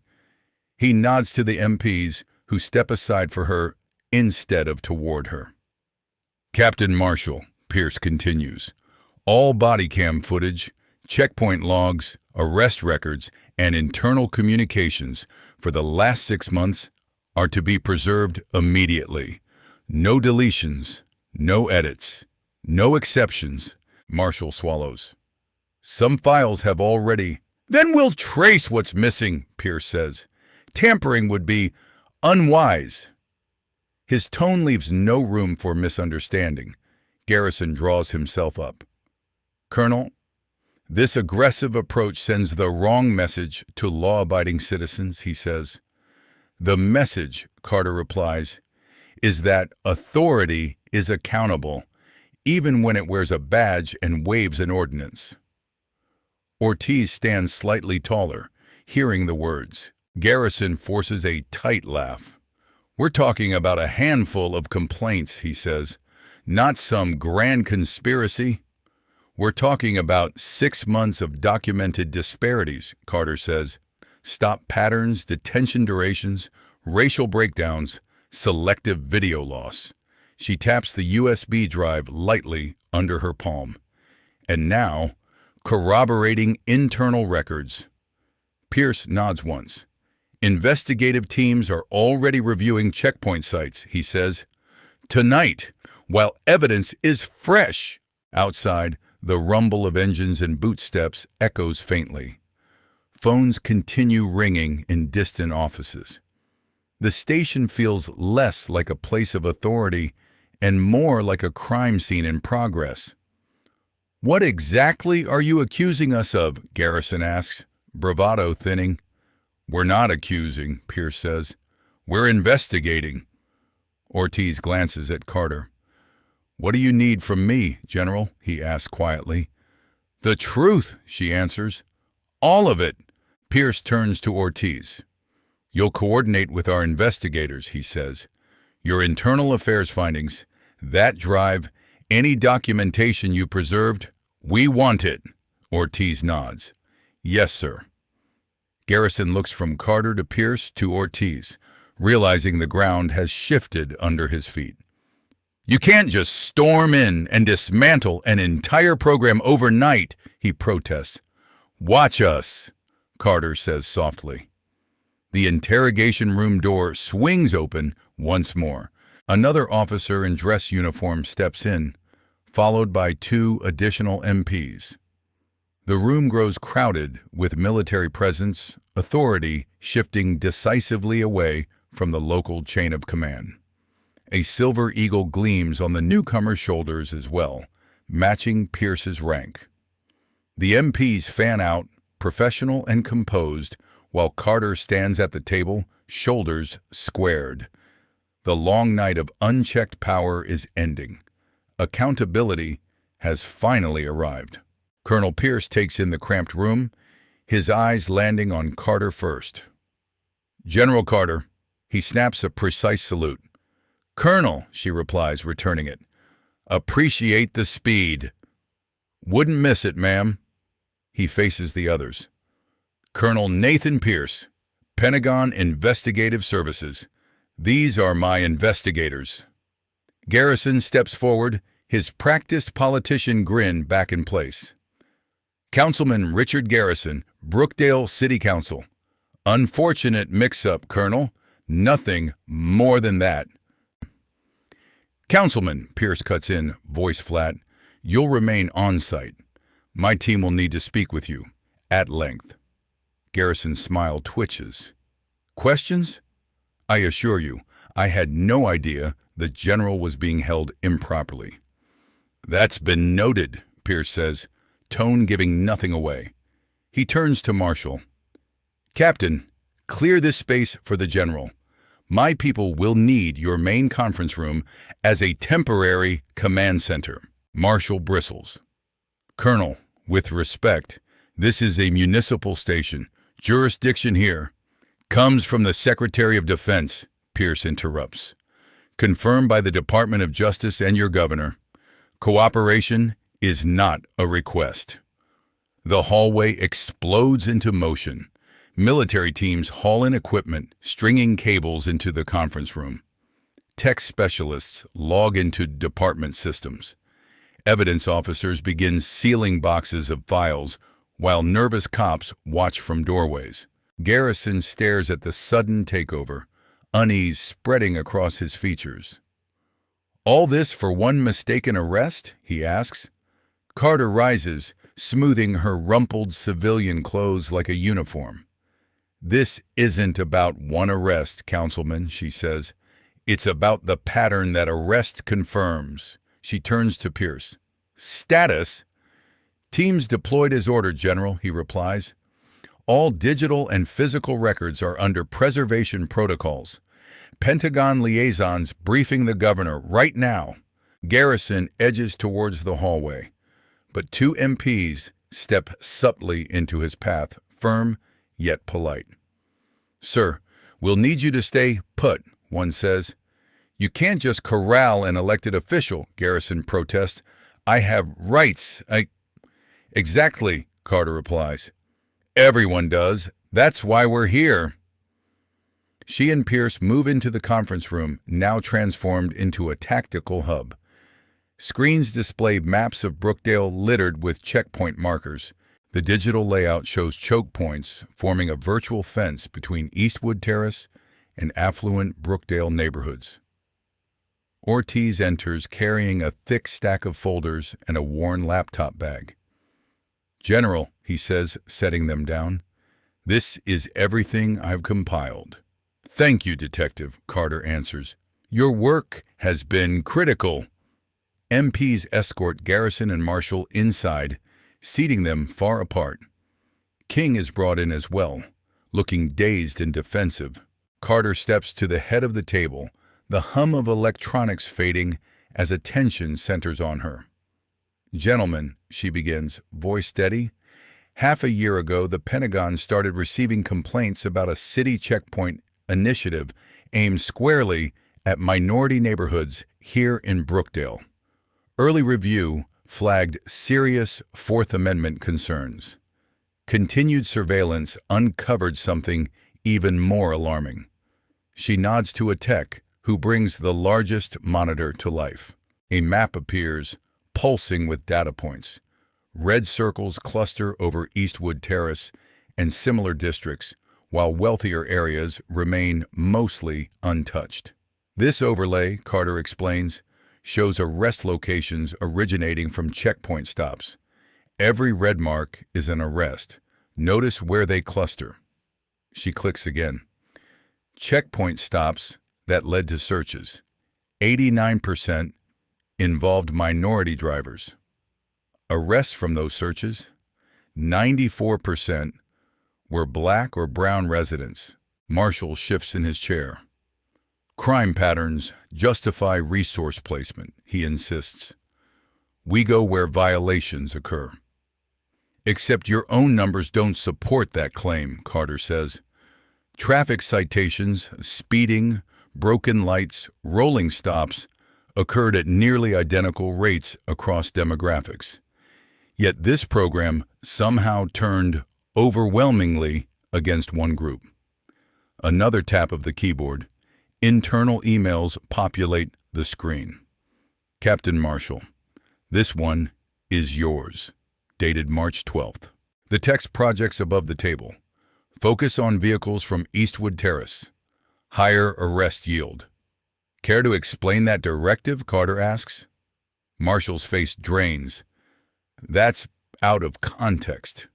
He nods to the MPs, who step aside for her instead of toward her. Captain Marshall, Pierce continues, all body cam footage, checkpoint logs, arrest records, and internal communications for the last 6 months are to be preserved immediately. No deletions, no edits, no exceptions, Marshall swallows. Some files have already. Then we'll trace what's missing, Pierce says. Tampering would be unwise. His tone leaves no room for misunderstanding. Garrison draws himself up. Colonel, this aggressive approach sends the wrong message to law-abiding citizens, he says. The message, Carter replies, is that authority is accountable, even when it wears a badge and waves an ordinance. Ortiz stands slightly taller, hearing the words. Garrison forces a tight laugh. We're talking about a handful of complaints, he says, not some grand conspiracy. We're talking about 6 months of documented disparities, Carter says. Stop patterns, detention durations, racial breakdowns, selective video loss. She taps the USB drive lightly under her palm. And now, corroborating internal records. Pierce nods once. Investigative teams are already reviewing checkpoint sites, he says. Tonight, while evidence is fresh. Outside, the rumble of engines and boot steps echoes faintly. Phones continue ringing in distant offices. The station feels less like a place of authority and more like a crime scene in progress. "What exactly are you accusing us of?" Garrison asks, bravado thinning. "We're not accusing," Pierce says. "We're investigating." Ortiz glances at Carter. "What do you need from me, General?" he asks quietly. "The truth," she answers. "All of it." Pierce turns to Ortiz. "You'll coordinate with our investigators," he says. "Your internal affairs findings, that drive, any documentation you preserved, we want it." Ortiz nods. "Yes, sir." Garrison looks from Carter to Pierce to Ortiz, realizing the ground has shifted under his feet. "You can't just storm in and dismantle an entire program overnight," he protests. "Watch us," Carter says softly. The interrogation room door swings open once more. Another officer in dress uniform steps in, followed by 2 additional MPs. The room grows crowded with military presence, authority shifting decisively away from the local chain of command. A silver eagle gleams on the newcomer's shoulders as well, matching Pierce's rank. The MPs fan out, professional and composed, while Carter stands at the table, shoulders squared. The long night of unchecked power is ending. Accountability has finally arrived. Colonel Pierce takes in the cramped room, his eyes landing on Carter first. "General Carter." He snaps a precise salute. "Colonel," she replies, returning it. "Appreciate the speed." "Wouldn't miss it, ma'am." He faces the others. "Colonel Nathan Pierce, Pentagon Investigative Services. These are my investigators." Garrison steps forward, his practiced politician grin back in place. "Councilman Richard Garrison, Brookdale City Council. Unfortunate mix-up, Colonel. Nothing more than that." "Councilman," Pierce cuts in, voice flat, "you'll remain on-site. My team will need to speak with you, at length." Garrison's smile twitches. "Questions? I assure you, I had no idea the General was being held improperly." "That's been noted," Pierce says, tone giving nothing away. He turns to Marshall. "Captain, clear this space for the General. My people will need your main conference room as a temporary command center." Marshall bristles. "Colonel, with respect, this is a municipal station. Jurisdiction here comes from the Secretary of Defense," Pierce interrupts. "Confirmed by the Department of Justice and your governor. Cooperation is not a request." The hallway explodes into motion. Military teams haul in equipment, stringing cables into the conference room. Tech specialists log into department systems. Evidence officers begin sealing boxes of files, while nervous cops watch from doorways. Garrison stares at the sudden takeover, unease spreading across his features. "All this for one mistaken arrest?" he asks. Carter rises, smoothing her rumpled civilian clothes like a uniform. "This isn't about one arrest, Councilman," she says. "It's about the pattern that arrest confirms." She turns to Pierce. "Status?" "Teams deployed as ordered, General," he replies. "All digital and physical records are under preservation protocols. Pentagon liaisons briefing the governor right now." Garrison edges towards the hallway, but 2 MPs step subtly into his path, firm yet polite. "Sir, we'll need you to stay put," one says. "You can't just corral an elected official," Garrison protests. "I have rights. Exactly," Carter replies. "Everyone does. That's why we're here." She and Pierce move into the conference room, now transformed into a tactical hub. Screens display maps of Brookdale littered with checkpoint markers. The digital layout shows choke points forming a virtual fence between Eastwood Terrace and affluent Brookdale neighborhoods. Ortiz enters carrying a thick stack of folders and a worn laptop bag. "General," he says, setting them down, "this is everything I've compiled." "Thank you, Detective," Carter answers. "Your work has been critical." MPs escort Garrison and Marshall inside, seating them far apart. King is brought in as well, looking dazed and defensive. Carter steps to the head of the table, the hum of electronics fading as attention centers on her. "Gentlemen," she begins, voice steady, "half a year ago the Pentagon started receiving complaints about a city checkpoint initiative aimed squarely at minority neighborhoods here in Brookdale. Early review flagged serious Fourth Amendment concerns. Continued surveillance uncovered something even more alarming." She nods to a tech who brings the largest monitor to life. A map appears, pulsing with data points. Red circles cluster over Eastwood Terrace and similar districts, while wealthier areas remain mostly untouched. This overlay, Carter explains, shows arrest locations originating from checkpoint stops. Every red mark is an arrest. Notice where they cluster. She clicks again. Checkpoint stops that led to searches. 89% involved minority drivers. Arrests from those searches, 94% were black or brown residents. Marshall shifts in his chair. "Crime patterns justify resource placement," he insists. "We go where violations occur." "Except your own numbers don't support that claim," Carter says. "Traffic citations, speeding, broken lights, rolling stops occurred at nearly identical rates across demographics. Yet this program somehow turned overwhelmingly against one group." Another tap of the keyboard. Internal emails populate the screen. "Captain Marshall, this one is yours." Dated March 12th. The text projects above the table. "Focus on vehicles from Eastwood Terrace. Higher arrest yield." "Care to explain that directive?" Carter asks. Marshall's face drains. "That's out of context."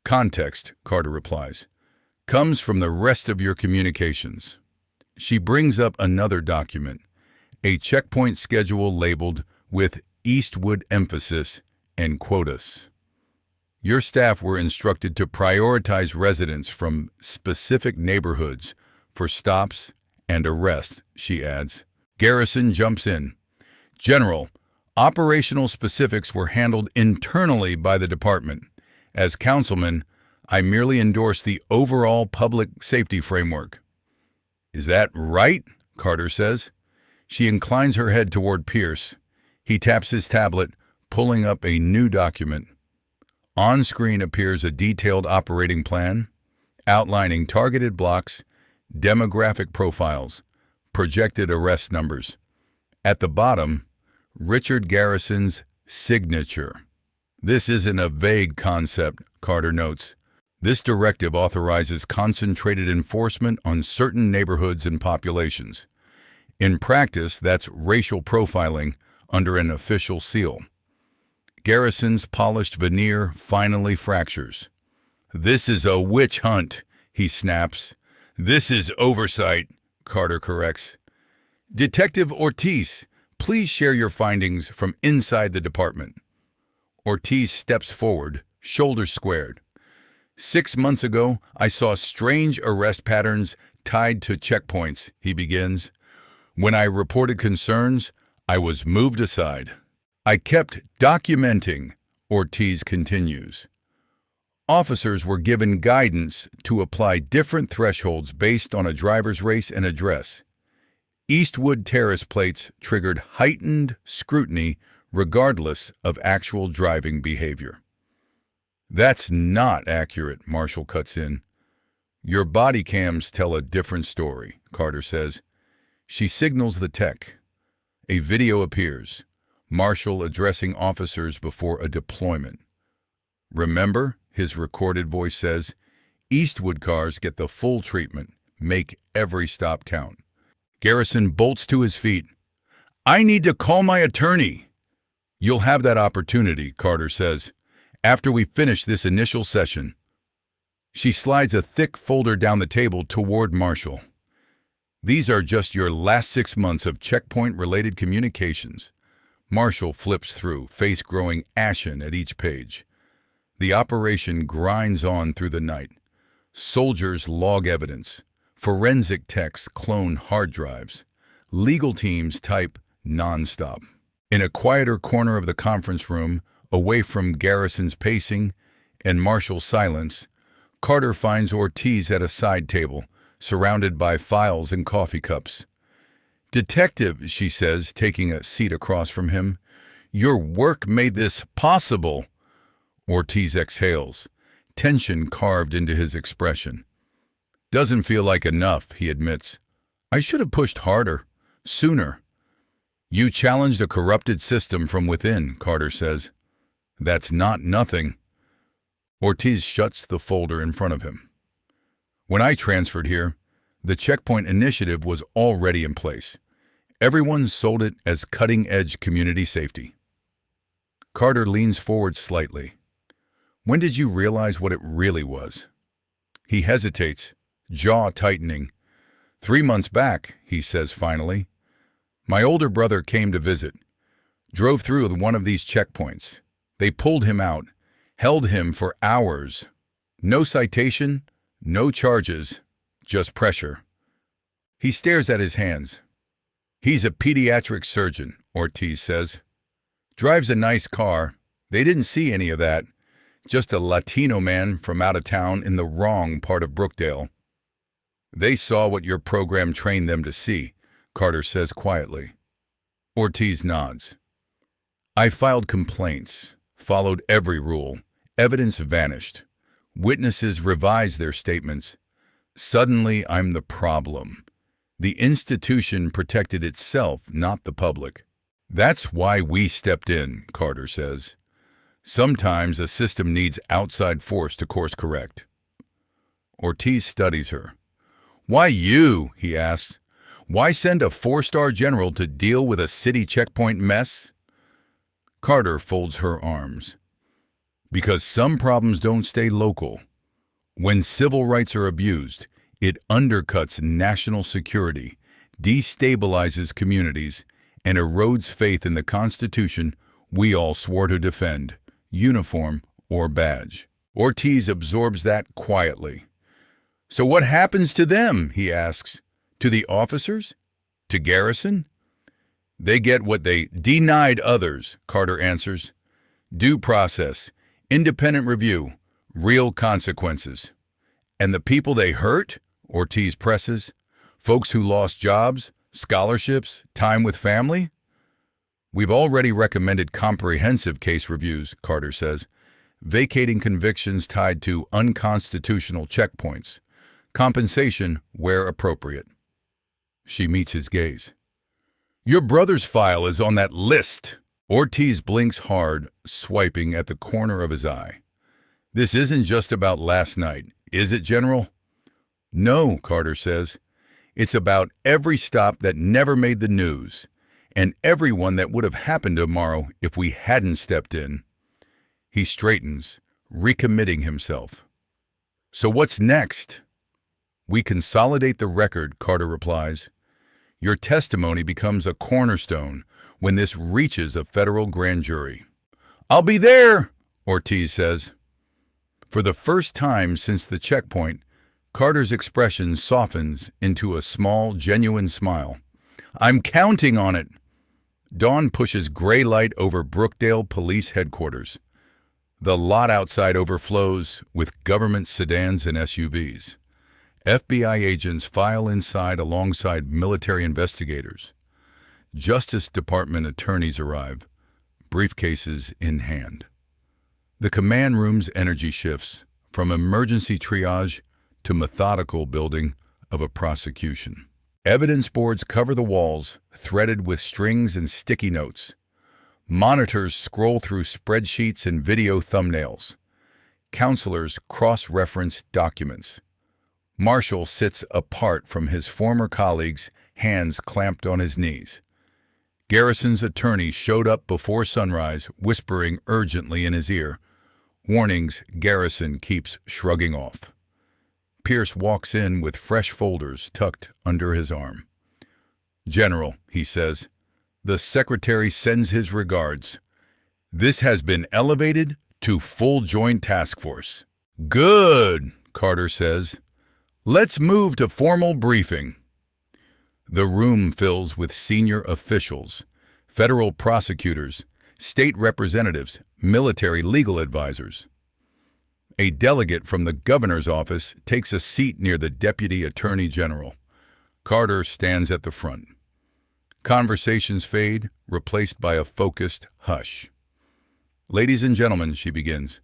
"Context," Carter replies, "comes from the rest of your communications." She brings up another document, a checkpoint schedule labeled with Eastwood emphasis and quotas. "Your staff were instructed to prioritize residents from specific neighborhoods for stops and arrests," she adds. Garrison jumps in. "General, operational specifics were handled internally by the department. As councilman, I merely endorse the overall public safety framework." "Is that right?" Carter says. She inclines her head toward Pierce. He taps his tablet, pulling up a new document. On screen appears a detailed operating plan, outlining targeted blocks, demographic profiles, projected arrest numbers. At the bottom, Richard Garrison's signature. "This isn't a vague concept," Carter notes. "This directive authorizes concentrated enforcement on certain neighborhoods and populations. In practice, that's racial profiling under an official seal." Garrison's polished veneer finally fractures. "This is a witch hunt," he snaps. "This is oversight," Carter corrects. "Detective Ortiz, please share your findings from inside the department." Ortiz steps forward, shoulders squared. 6 months ago, I saw strange arrest patterns tied to checkpoints," he begins. "When I reported concerns, I was moved aside. I kept documenting," Ortiz continues. "Officers were given guidance to apply different thresholds based on a driver's race and address. Eastwood Terrace plates triggered heightened scrutiny regardless of actual driving behavior." "That's not accurate," Marshall cuts in. Your body cams tell a different story, Carter says. She signals the tech. A video appears. Marshall addressing officers before a deployment. Remember, his recorded voice says, Eastwood cars get the full treatment. Make every stop count. Garrison bolts to his feet. I need to call my attorney. You'll have that opportunity, Carter says, after we finish this initial session. She slides a thick folder down the table toward Marshall. These are just your last 6 months of checkpoint-related communications. Marshall flips through, face growing ashen at each page. The operation grinds on through the night. Soldiers log evidence. Forensic techs clone hard drives. Legal teams type nonstop. In a quieter corner of the conference room, away from Garrison's pacing and Marshall's silence, Carter finds Ortiz at a side table, surrounded by files and coffee cups. Detective, she says, taking a seat across from him, your work made this possible. Ortiz exhales, tension carved into his expression. Doesn't feel like enough, he admits. I should have pushed harder, sooner. You challenged a corrupted system from within, Carter says. That's not nothing. Ortiz shuts the folder in front of him. When I transferred here, the checkpoint initiative was already in place. Everyone sold it as cutting-edge community safety. Carter leans forward slightly. When did you realize what it really was? He hesitates, jaw tightening. 3 months back, he says finally. My older brother came to visit. Drove through one of these checkpoints. They pulled him out, held him for hours. No citation, no charges, just pressure. He stares at his hands. He's a pediatric surgeon, Ortiz says. Drives a nice car. They didn't see any of that. Just a Latino man from out of town in the wrong part of Brookdale. They saw what your program trained them to see, Carter says quietly. Ortiz nods. I filed complaints, followed every rule. Evidence vanished. Witnesses revised their statements. Suddenly, I'm the problem. The institution protected itself, not the public. That's why we stepped in, Carter says. Sometimes a system needs outside force to course correct. Ortiz studies her. Why you? He asks. Why send a 4-star general to deal with a city checkpoint mess? Carter folds her arms. Because some problems don't stay local. When civil rights are abused, it undercuts national security, destabilizes communities, and erodes faith in the Constitution we all swore to defend, uniform or badge. Ortiz absorbs that quietly. So what happens to them, he asks. To the officers? To Garrison? They get what they denied others, Carter answers. Due process, independent review, real consequences. And the people they hurt? Ortiz presses. Folks who lost jobs, scholarships, time with family? We've already recommended comprehensive case reviews, Carter says, vacating convictions tied to unconstitutional checkpoints, compensation where appropriate. She meets his gaze. Your brother's file is on that list. Ortiz blinks hard, swiping at the corner of his eye. This isn't just about last night, is it, General? No, Carter says. It's about every stop that never made the news, and everyone that would have happened tomorrow if we hadn't stepped in. He straightens, recommitting himself. So what's next? We consolidate the record, Carter replies. Your testimony becomes a cornerstone when this reaches a federal grand jury. I'll be there, Ortiz says. For the first time since the checkpoint, Carter's expression softens into a small, genuine smile. I'm counting on it. Dawn pushes gray light over Brookdale Police Headquarters. The lot outside overflows with government sedans and SUVs. FBI agents file inside alongside military investigators. Justice Department attorneys arrive, briefcases in hand. The command room's energy shifts from emergency triage to methodical building of a prosecution. Evidence boards cover the walls, threaded with strings and sticky notes. Monitors scroll through spreadsheets and video thumbnails. Counselors cross-reference documents. Marshall sits apart from his former colleagues, hands clamped on his knees. Garrison's attorney showed up before sunrise, whispering urgently in his ear. Warnings Garrison keeps shrugging off. Pierce walks in with fresh folders tucked under his arm. "General," he says, "the Secretary sends his regards. This has been elevated to full joint task force." "Good," Carter says. "Let's move to formal briefing." The room fills with senior officials, federal prosecutors, state representatives, military legal advisors. A delegate from the governor's office takes a seat near the deputy attorney general. Carter stands at the front. Conversations fade, replaced by a focused hush. "Ladies and gentlemen," she begins,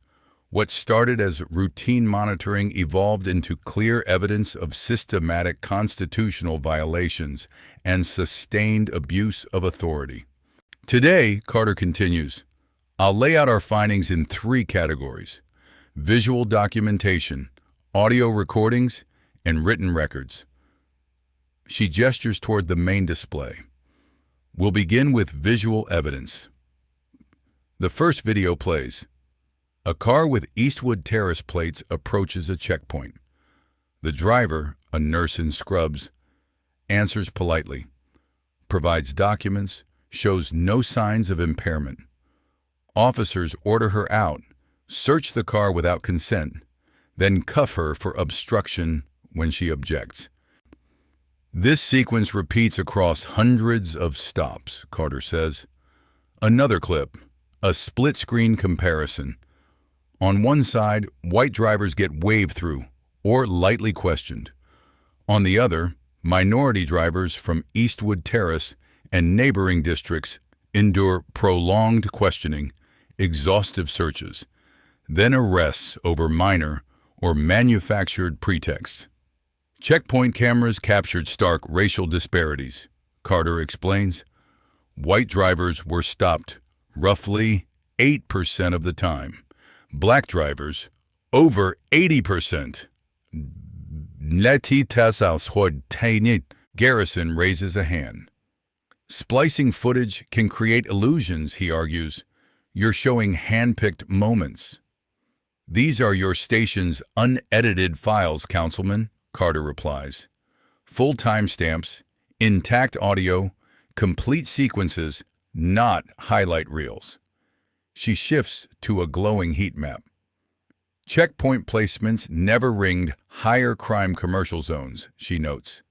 "what started as routine monitoring evolved into clear evidence of systematic constitutional violations and sustained abuse of authority. Today," Carter continues, "I'll lay out our findings in 3 categories: visual documentation, audio recordings, and written records." She gestures toward the main display. "We'll begin with visual evidence." The first video plays. A car with Eastwood Terrace plates approaches a checkpoint. The driver, a nurse in scrubs, answers politely, provides documents, shows no signs of impairment. Officers order her out, search the car without consent, then cuff her for obstruction when she objects. This sequence repeats across hundreds of stops, Carter says. Another clip, a split-screen comparison. On one side, white drivers get waved through or lightly questioned. On the other, minority drivers from Eastwood Terrace and neighboring districts endure prolonged questioning, exhaustive searches, then arrests over minor or manufactured pretexts. Checkpoint cameras captured stark racial disparities, Carter explains. White drivers were stopped roughly 8% of the time. Black drivers, over 80%. Garrison raises a hand. Splicing footage can create illusions, he argues. You're showing hand-picked moments. These are your station's unedited files, Councilman, Carter replies. Full timestamps, intact audio, complete sequences, not highlight reels. She shifts to a glowing heat map. Checkpoint placements never ringed higher crime commercial zones, she notes.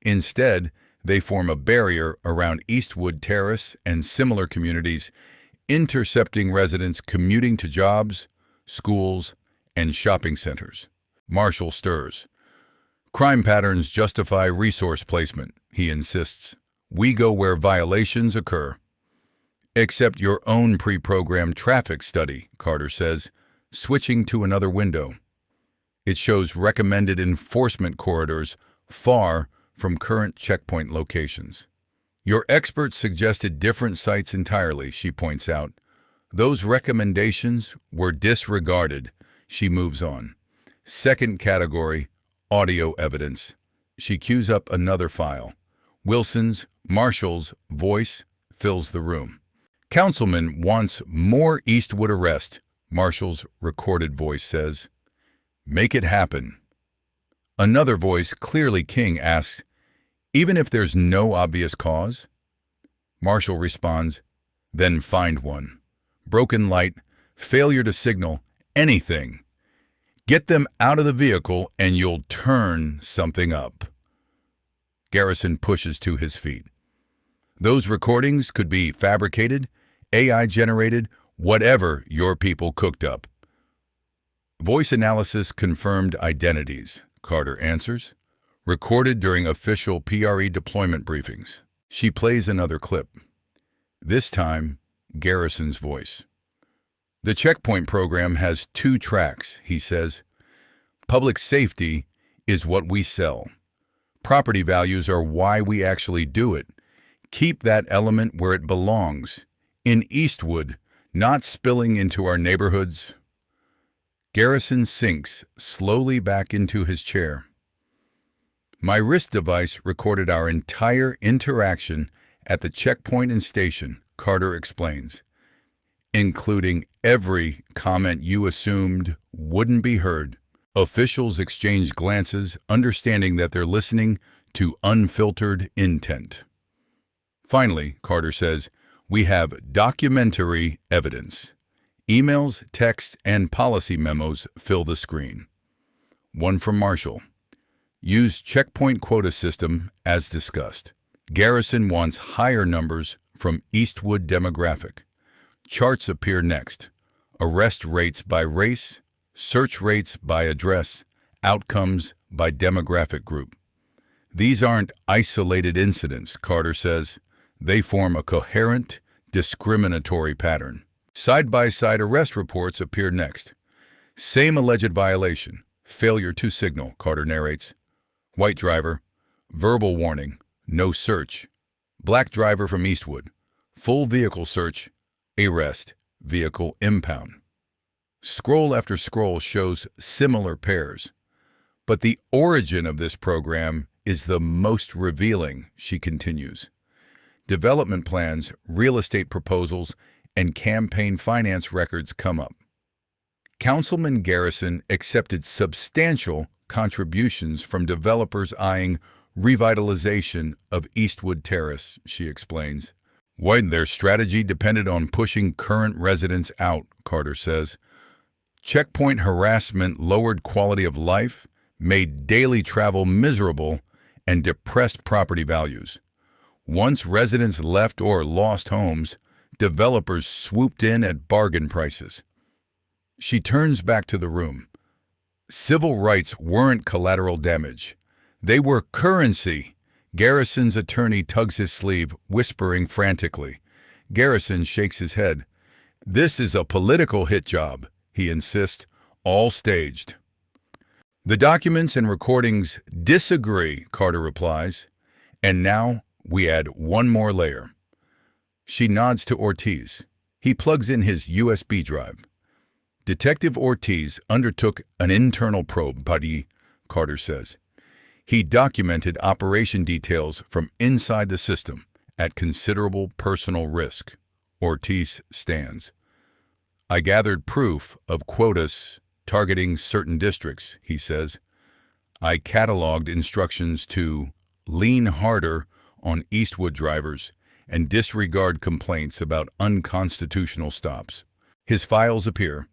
Instead, they form a barrier around Eastwood Terrace and similar communities, intercepting residents commuting to jobs, schools, and shopping centers. Marshall stirs. Crime patterns justify resource placement, he insists. We go where violations occur. Except your own pre-programmed traffic study, Carter says, switching to another window. It shows recommended enforcement corridors far from current checkpoint locations. Your experts suggested different sites entirely, she points out. Those recommendations were disregarded, she moves on. Second category, audio evidence. She cues up another file. Wilson's, Marshall's voice fills the room. Councilman wants more Eastwood arrest, Marshall's recorded voice says. Make it happen. Another voice, clearly King, asks, even if there's no obvious cause? Marshall responds, then find one. Broken light, failure to signal, anything. Get them out of the vehicle and you'll turn something up. Garrison pushes to his feet. Those recordings could be fabricated, AI-generated, whatever your people cooked up. Voice analysis confirmed identities, Carter answers. Recorded during official PRE deployment briefings. She plays another clip. This time, Garrison's voice. The checkpoint program has 2 tracks, he says. Public safety is what we sell. Property values are why we actually do it. Keep that element where it belongs, in Eastwood, not spilling into our neighborhoods. Garrison sinks slowly back into his chair. My wrist device recorded our entire interaction at the checkpoint and station, Carter explains, including every comment you assumed wouldn't be heard. Officials exchange glances, understanding that they're listening to unfiltered intent. Finally, Carter says, we have documentary evidence. Emails, texts, and policy memos fill the screen. One from Marshall. Use checkpoint quota system as discussed. Garrison wants higher numbers from Eastwood demographic. Charts appear next. Arrest rates by race, search rates by address, outcomes by demographic group. These aren't isolated incidents, Carter says. They form a coherent, discriminatory pattern. Side-by-side arrest reports appear next. Same alleged violation. Failure to signal, Carter narrates. White driver. Verbal warning. No search. Black driver from Eastwood. Full vehicle search. Arrest. Vehicle impound. Scroll after scroll shows similar pairs. But the origin of this program is the most revealing, she continues. Development plans, real estate proposals, and campaign finance records come up. Councilman Garrison accepted substantial contributions from developers eyeing revitalization of Eastwood Terrace, she explains. Their strategy depended on pushing current residents out, Carter says. Checkpoint harassment lowered quality of life, made daily travel miserable, and depressed property values. Once residents left or lost homes, developers swooped in at bargain prices. She turns back to the room. Civil rights weren't collateral damage. They were currency. Garrison's attorney tugs his sleeve, whispering frantically. Garrison shakes his head. This is a political hit job, he insists, all staged. The documents and recordings disagree, Carter replies. And now we add one more layer. She nods to Ortiz. He plugs in his USB drive. Detective Ortiz undertook an internal probe, buddy, Carter says. He documented operation details from inside the system at considerable personal risk. Ortiz stands. I gathered proof of quotas targeting certain districts, he says. I cataloged instructions to lean harder on Eastwood drivers and disregard complaints about unconstitutional stops. His files appear.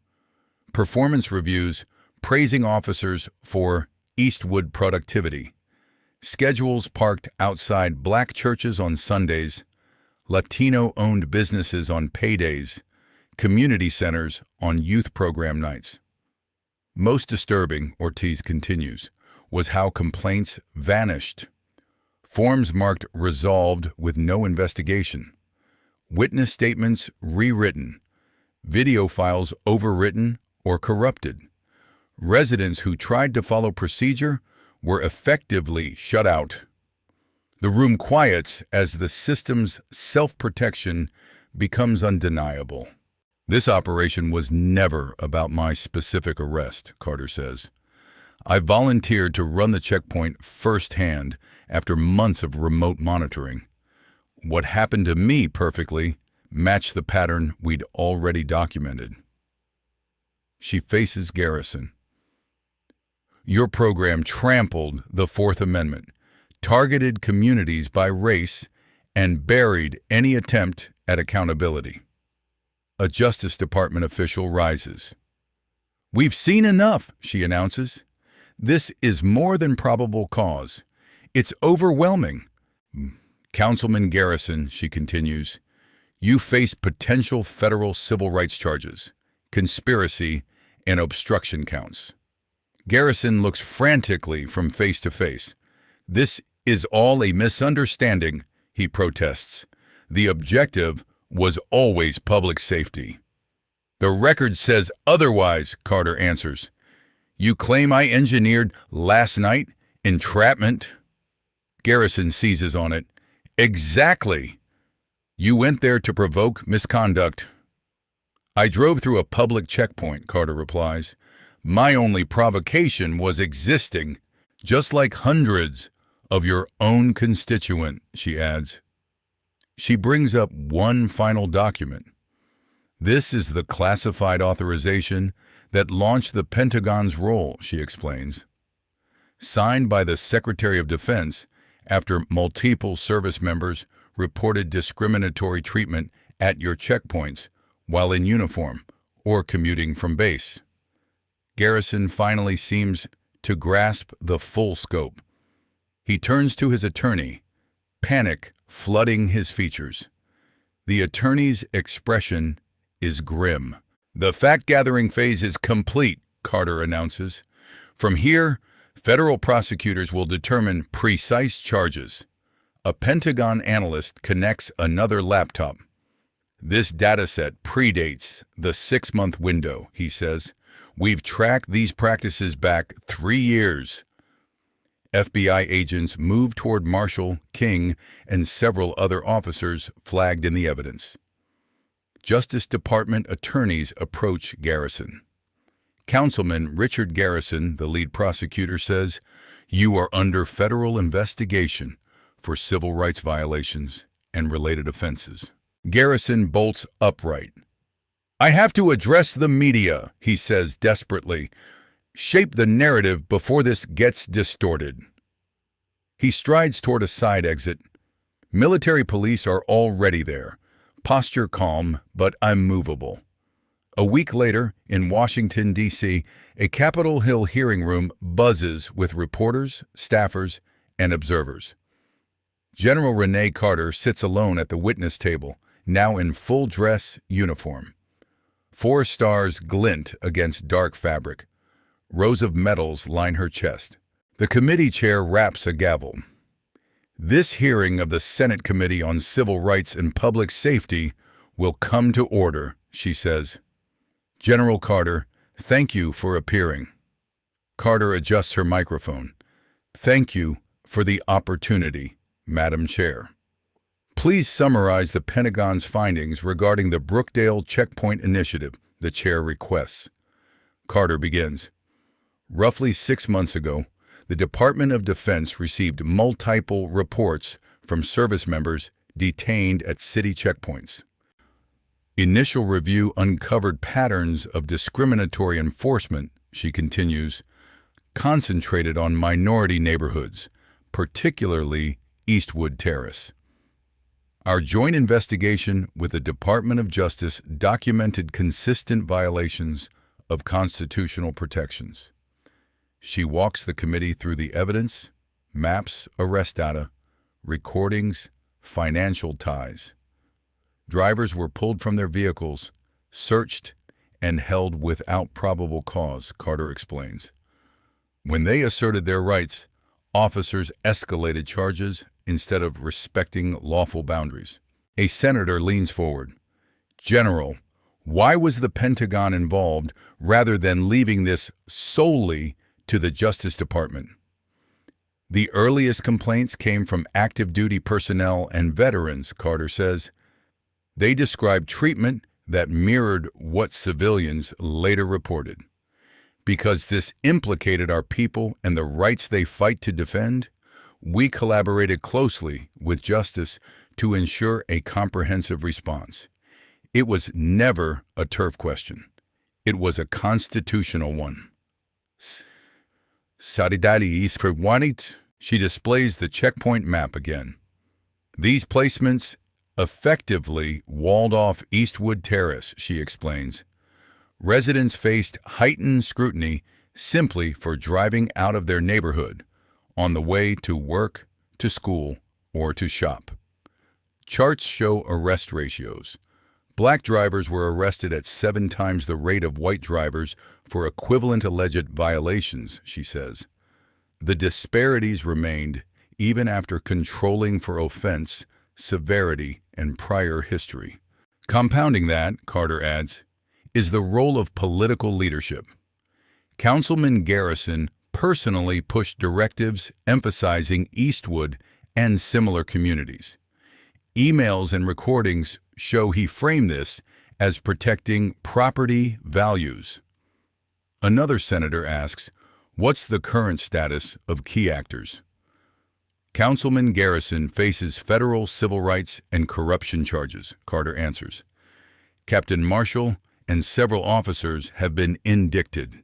Performance reviews praising officers for Eastwood productivity. Schedules parked outside black churches on Sundays, Latino-owned businesses on paydays, community centers on youth program nights. Most disturbing, Ortiz continues, was how complaints vanished. Forms marked resolved with no investigation. Witness statements rewritten. Video files overwritten or corrupted. Residents who tried to follow procedure were effectively shut out. The room quiets as the system's self-protection becomes undeniable. This operation was never about my specific arrest, Carter says. I volunteered to run the checkpoint firsthand after months of remote monitoring. What happened to me perfectly matched the pattern we'd already documented. She faces Garrison. Your program trampled the Fourth Amendment, targeted communities by race, and buried any attempt at accountability. A Justice Department official rises. We've seen enough, she announces. This is more than probable cause. It's overwhelming. Councilman Garrison, she continues, you face potential federal civil rights charges, conspiracy, and obstruction counts. Garrison looks frantically from face to face. This is all a misunderstanding, he protests. The objective was always public safety. The record says otherwise, Carter answers. You claim I engineered last night? Entrapment? Garrison seizes on it. Exactly. You went there to provoke misconduct. I drove through a public checkpoint, Carter replies. My only provocation was existing, just like hundreds of your own constituent, she adds. She brings up one final document. This is the classified authorization that launched the Pentagon's role, she explains. Signed by the Secretary of Defense after multiple service members reported discriminatory treatment at your checkpoints while in uniform or commuting from base. Garrison finally seems to grasp the full scope. He turns to his attorney, panic flooding his features. The attorney's expression is grim. The fact-gathering phase is complete, Carter announces. From here, federal prosecutors will determine precise charges. A Pentagon analyst connects another laptop. This dataset predates the 6-month window, he says. We've tracked these practices back 3 years. FBI agents move toward Marshal King and several other officers flagged in the evidence. Justice Department attorneys approach Garrison. Councilman Richard Garrison, the lead prosecutor, says, "You are under federal investigation for civil rights violations and related offenses." Garrison bolts upright. "I have to address the media," he says desperately. "Shape the narrative before this gets distorted." He strides toward a side exit. Military police are already there. Posture calm, but immovable. A week later, in Washington, D.C., a Capitol Hill hearing room buzzes with reporters, staffers, and observers. General Renee Carter sits alone at the witness table, now in full-dress uniform. 4 stars glint against dark fabric. Rows of medals line her chest. The committee chair raps a gavel. This hearing of the Senate Committee on Civil Rights and Public Safety will come to order, she says. General Carter, thank you for appearing. Carter adjusts her microphone. Thank you for the opportunity, Madam Chair. Please summarize the Pentagon's findings regarding the Brookdale Checkpoint Initiative, the chair requests. Carter begins. Roughly 6 months ago, the Department of Defense received multiple reports from service members detained at city checkpoints. Initial review uncovered patterns of discriminatory enforcement, she continues, concentrated on minority neighborhoods, particularly Eastwood Terrace. Our joint investigation with the Department of Justice documented consistent violations of constitutional protections. She walks the committee through the evidence, maps arrest data, recordings, financial ties. Drivers were pulled from their vehicles, searched, and held without probable cause, Carter explains. When they asserted their rights, officers escalated charges instead of respecting lawful boundaries. A senator leans forward. General, why was the Pentagon involved rather than leaving this solely to the Justice Department? The earliest complaints came from active duty personnel and veterans, Carter says. They described treatment that mirrored what civilians later reported. Because this implicated our people and the rights they fight to defend, we collaborated closely with Justice to ensure a comprehensive response. It was never a turf question. It was a constitutional one. She displays the checkpoint map again. These placements effectively walled off Eastwood Terrace, she explains. Residents faced heightened scrutiny simply for driving out of their neighborhood on the way to work, to school, or to shop. Charts show arrest ratios. Black drivers were arrested at 7 times the rate of white drivers for equivalent alleged violations, she says. The disparities remained even after controlling for offense, severity, and prior history. Compounding that, Carter adds, is the role of political leadership. Councilman Garrison personally pushed directives emphasizing Eastwood and similar communities. Emails and recordings show he framed this as protecting property values. Another senator asks, "What's the current status of key actors?" Councilman Garrison faces federal civil rights and corruption charges, Carter answers. Captain Marshall and several officers have been indicted.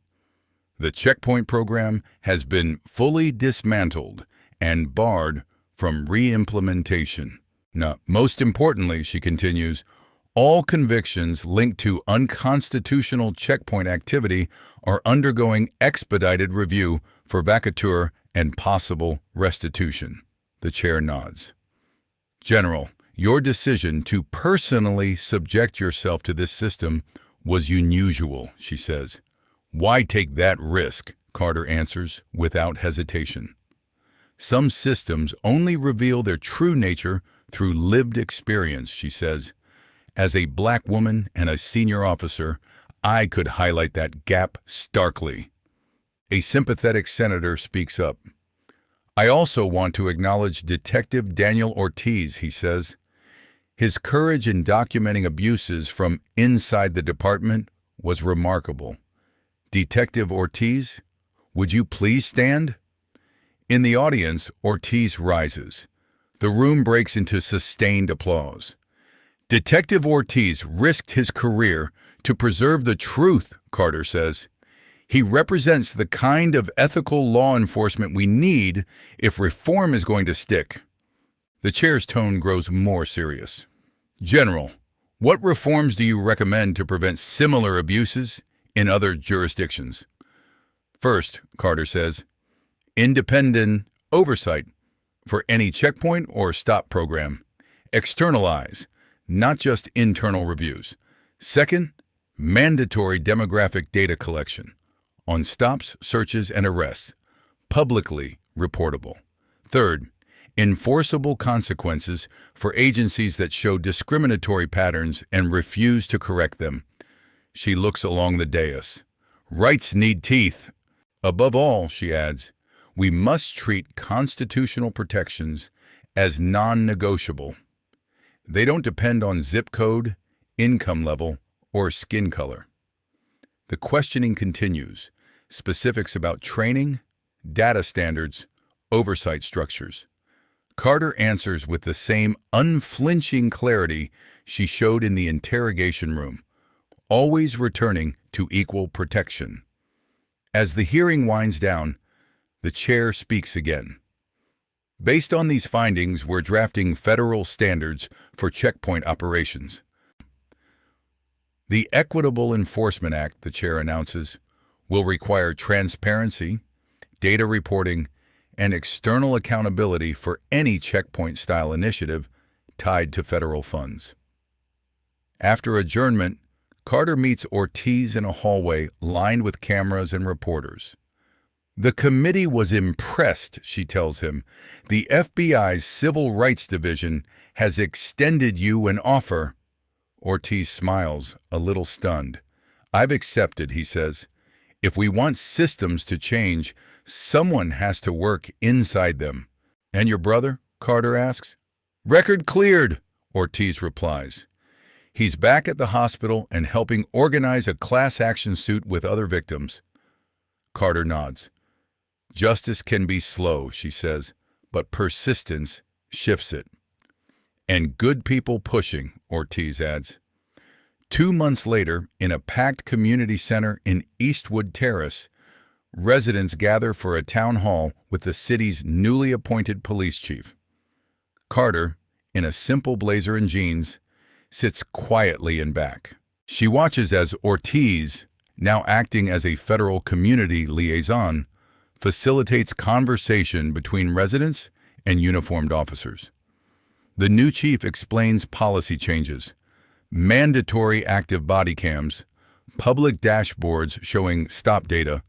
The checkpoint program has been fully dismantled and barred from re-implementation. Now, most importantly, she continues, all convictions linked to unconstitutional checkpoint activity are undergoing expedited review for vacatur and possible restitution. The chair nods. General, your decision to personally subject yourself to this system was unusual, she says. Why take that risk? Carter answers without hesitation. Some systems only reveal their true nature through lived experience, she says. As a black woman and a senior officer, I could highlight that gap starkly. A sympathetic senator speaks up. I also want to acknowledge Detective Daniel Ortiz, he says. His courage in documenting abuses from inside the department was remarkable. Detective Ortiz, would you please stand? In the audience, Ortiz rises. The room breaks into sustained applause. Detective Ortiz risked his career to preserve the truth, Carter says. He represents the kind of ethical law enforcement we need if reform is going to stick. The chair's tone grows more serious. General, what reforms do you recommend to prevent similar abuses in other jurisdictions? First, Carter says, independent oversight for any checkpoint or stop program. Externalize, not just internal reviews. Second, mandatory demographic data collection on stops, searches, and arrests, publicly reportable. Third, enforceable consequences for agencies that show discriminatory patterns and refuse to correct them. She looks along the dais. Rights need teeth. Above all, she adds, we must treat constitutional protections as non-negotiable. They don't depend on zip code, income level, or skin color. The questioning continues. Specifics about training, data standards, oversight structures. Carter answers with the same unflinching clarity she showed in the interrogation room, always returning to equal protection. As the hearing winds down, the chair speaks again. Based on these findings, we're drafting federal standards for checkpoint operations. The Equitable Enforcement Act, the chair announces, will require transparency, data reporting, and external accountability for any checkpoint-style initiative tied to federal funds. After adjournment, Carter meets Ortiz in a hallway lined with cameras and reporters. The committee was impressed, she tells him. The FBI's Civil Rights Division has extended you an offer. Ortiz smiles, a little stunned. I've accepted, he says. If we want systems to change, someone has to work inside them. And your brother? Carter asks. Record cleared, Ortiz replies. He's back at the hospital and helping organize a class action suit with other victims. Carter nods. Justice can be slow, she says, but persistence shifts it. And good people pushing, Ortiz adds. 2 months later, in a packed community center in Eastwood Terrace, residents gather for a town hall with the city's newly appointed police chief. Carter, in a simple blazer and jeans, sits quietly in back. She watches as Ortiz, now acting as a federal community liaison, facilitates conversation between residents and uniformed officers. The new chief explains policy changes, mandatory active body cams, public dashboards showing stop data,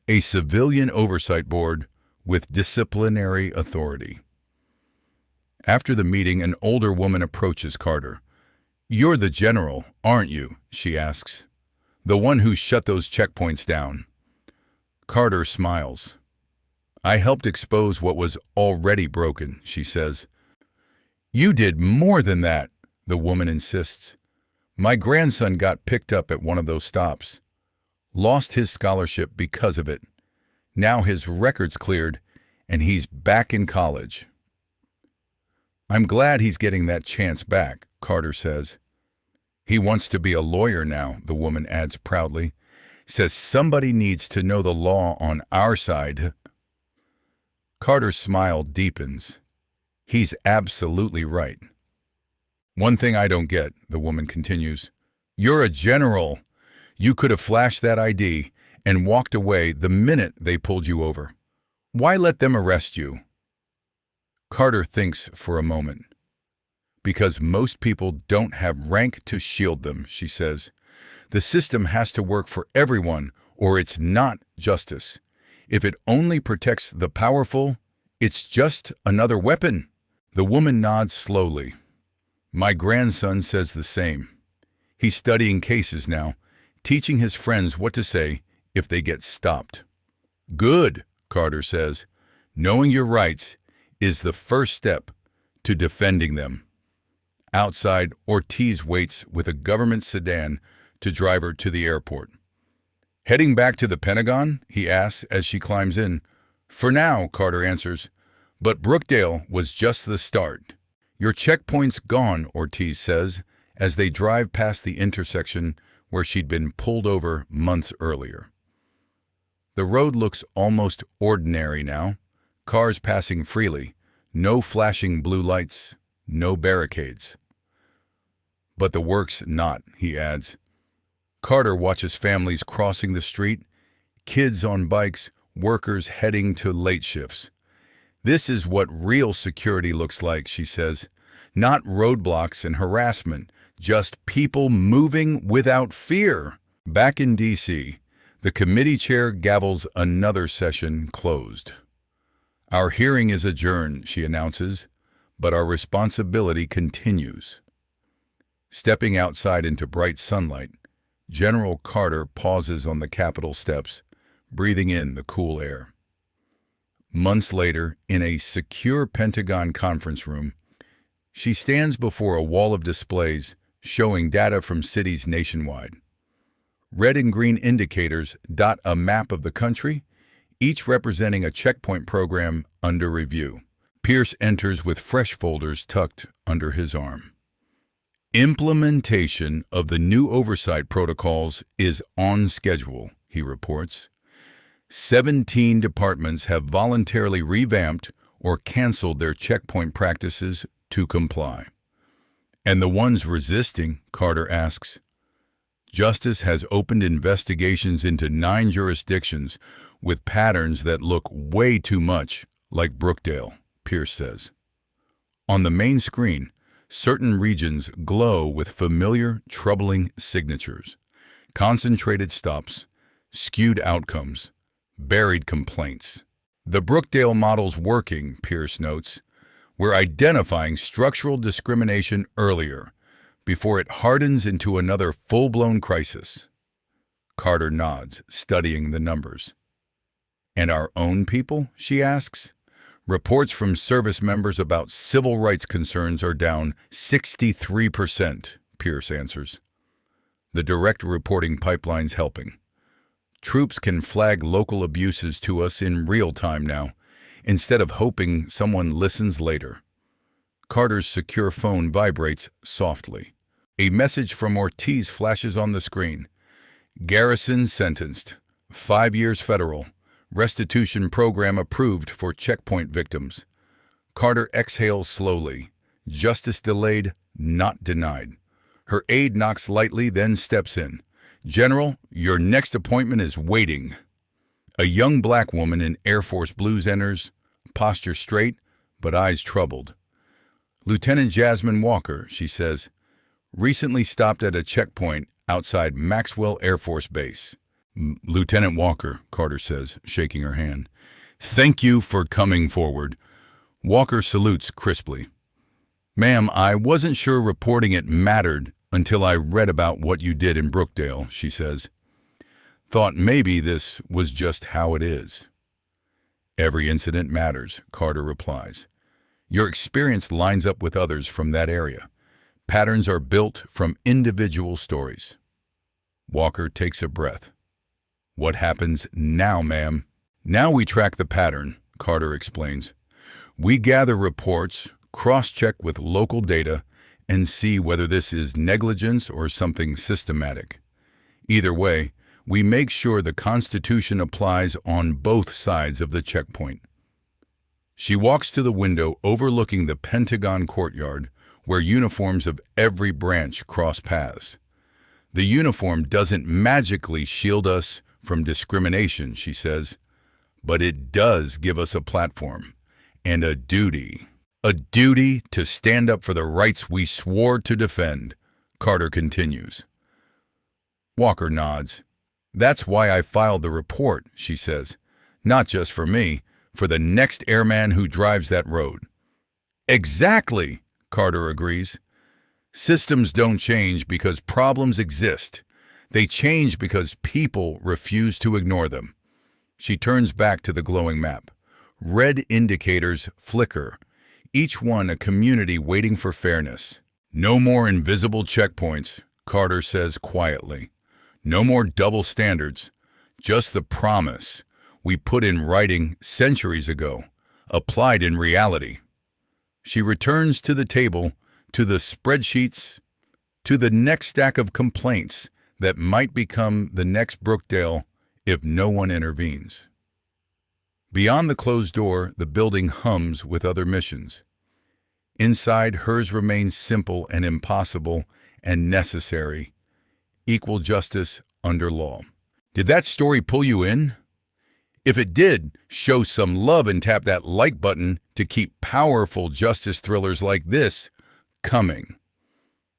a civilian oversight board with disciplinary authority. After the meeting, an older woman approaches Carter. You're the general, aren't you? She asks. The one who shut those checkpoints down. Carter smiles. I helped expose what was already broken, she says. You did more than that, the woman insists. My grandson got picked up at one of those stops. Lost his scholarship because of it. Now his record's cleared, and he's back in college. I'm glad he's getting that chance back, Carter says. He wants to be a lawyer now, the woman adds proudly. Says somebody needs to know the law on our side. Carter's smile deepens. He's absolutely right. One thing I don't get, the woman continues. You're a general. You could have flashed that ID and walked away the minute they pulled you over. Why let them arrest you? Carter thinks for a moment. Because most people don't have rank to shield them, she says. The system has to work for everyone, or it's not justice. If it only protects the powerful, it's just another weapon. The woman nods slowly. My grandson says the same. He's studying cases now, teaching his friends what to say if they get stopped. Good, Carter says. Knowing your rights is the first step to defending them. Outside, Ortiz waits with a government sedan to drive her to the airport. Heading back to the Pentagon? He asks as she climbs in. For now, Carter answers. But Brookdale was just the start. Your checkpoint's gone, Ortiz says, as they drive past the intersection where she'd been pulled over months earlier. The road looks almost ordinary now. Cars passing freely. No flashing blue lights. No barricades. But the work's not, he adds. Carter watches families crossing the street, kids on bikes, workers heading to late shifts. This is what real security looks like, she says. Not roadblocks and harassment, just people moving without fear. Back in D.C., the committee chair gavels another session closed. Our hearing is adjourned, she announces, but our responsibility continues. Stepping outside into bright sunlight, General Carter pauses on the Capitol steps, breathing in the cool air. Months later, in a secure Pentagon conference room, she stands before a wall of displays showing data from cities nationwide. Red and green indicators dot a map of the country, each representing a checkpoint program under review. Pierce enters with fresh folders tucked under his arm. Implementation of the new oversight protocols is on schedule, he reports. 17 departments have voluntarily revamped or canceled their checkpoint practices to comply. And the ones resisting, Carter asks. Justice has opened investigations into 9 jurisdictions with patterns that look way too much like Brookdale, Pierce says. On the main screen, certain regions glow with familiar, troubling signatures, concentrated stops, skewed outcomes, buried complaints. The Brookdale model's working, Pierce notes. We're identifying structural discrimination earlier, before it hardens into another full-blown crisis. Carter nods, studying the numbers. And our own people, she asks. Reports from service members about civil rights concerns are down 63%, Pierce answers. The direct reporting pipeline's helping. Troops can flag local abuses to us in real time now, instead of hoping someone listens later. Carter's secure phone vibrates softly. A message from Ortiz flashes on the screen. Garrison sentenced. 5 years federal. Restitution program approved for checkpoint victims. Carter exhales slowly. Justice delayed, not denied. Her aide knocks lightly, then steps in. General, your next appointment is waiting. A young black woman in Air Force blues enters, posture straight, but eyes troubled. Lieutenant Jasmine Walker, she says, recently stopped at a checkpoint outside Maxwell Air Force Base. Lieutenant Walker, Carter says, shaking her hand. Thank you for coming forward. Walker salutes crisply. Ma'am, I wasn't sure reporting it mattered until I read about what you did in Brookdale, she says. thought maybe this was just how it is. Every incident matters, Carter replies. Your experience lines up with others from that area. Patterns are built from individual stories. Walker takes a breath. What happens now, ma'am? Now we track the pattern, Carter explains. We gather reports, cross-check with local data, and see whether this is negligence or something systematic. Either way, we make sure the Constitution applies on both sides of the checkpoint. She walks to the window overlooking the Pentagon courtyard, where uniforms of every branch cross paths. The uniform doesn't magically shield us from discrimination, she says, but it does give us a platform and a duty. A duty to stand up for the rights we swore to defend, Carter continues. Walker nods. That's why I filed the report, she says. Not just for me, for the next airman who drives that road. Exactly, Carter agrees. Systems don't change because problems exist. They change because people refuse to ignore them. She turns back to the glowing map. Red indicators flicker, each one a community waiting for fairness. No more invisible checkpoints, Carter says quietly. No more double standards, just the promise we put in writing centuries ago, applied in reality. She returns to the table, to the spreadsheets, to the next stack of complaints that might become the next Brookdale if no one intervenes. Beyond the closed door, the building hums with other missions. Inside, hers remains simple and impossible and necessary. Equal justice under law. Did that story pull you in? If it did, show some love and tap that like button to keep powerful justice thrillers like this coming.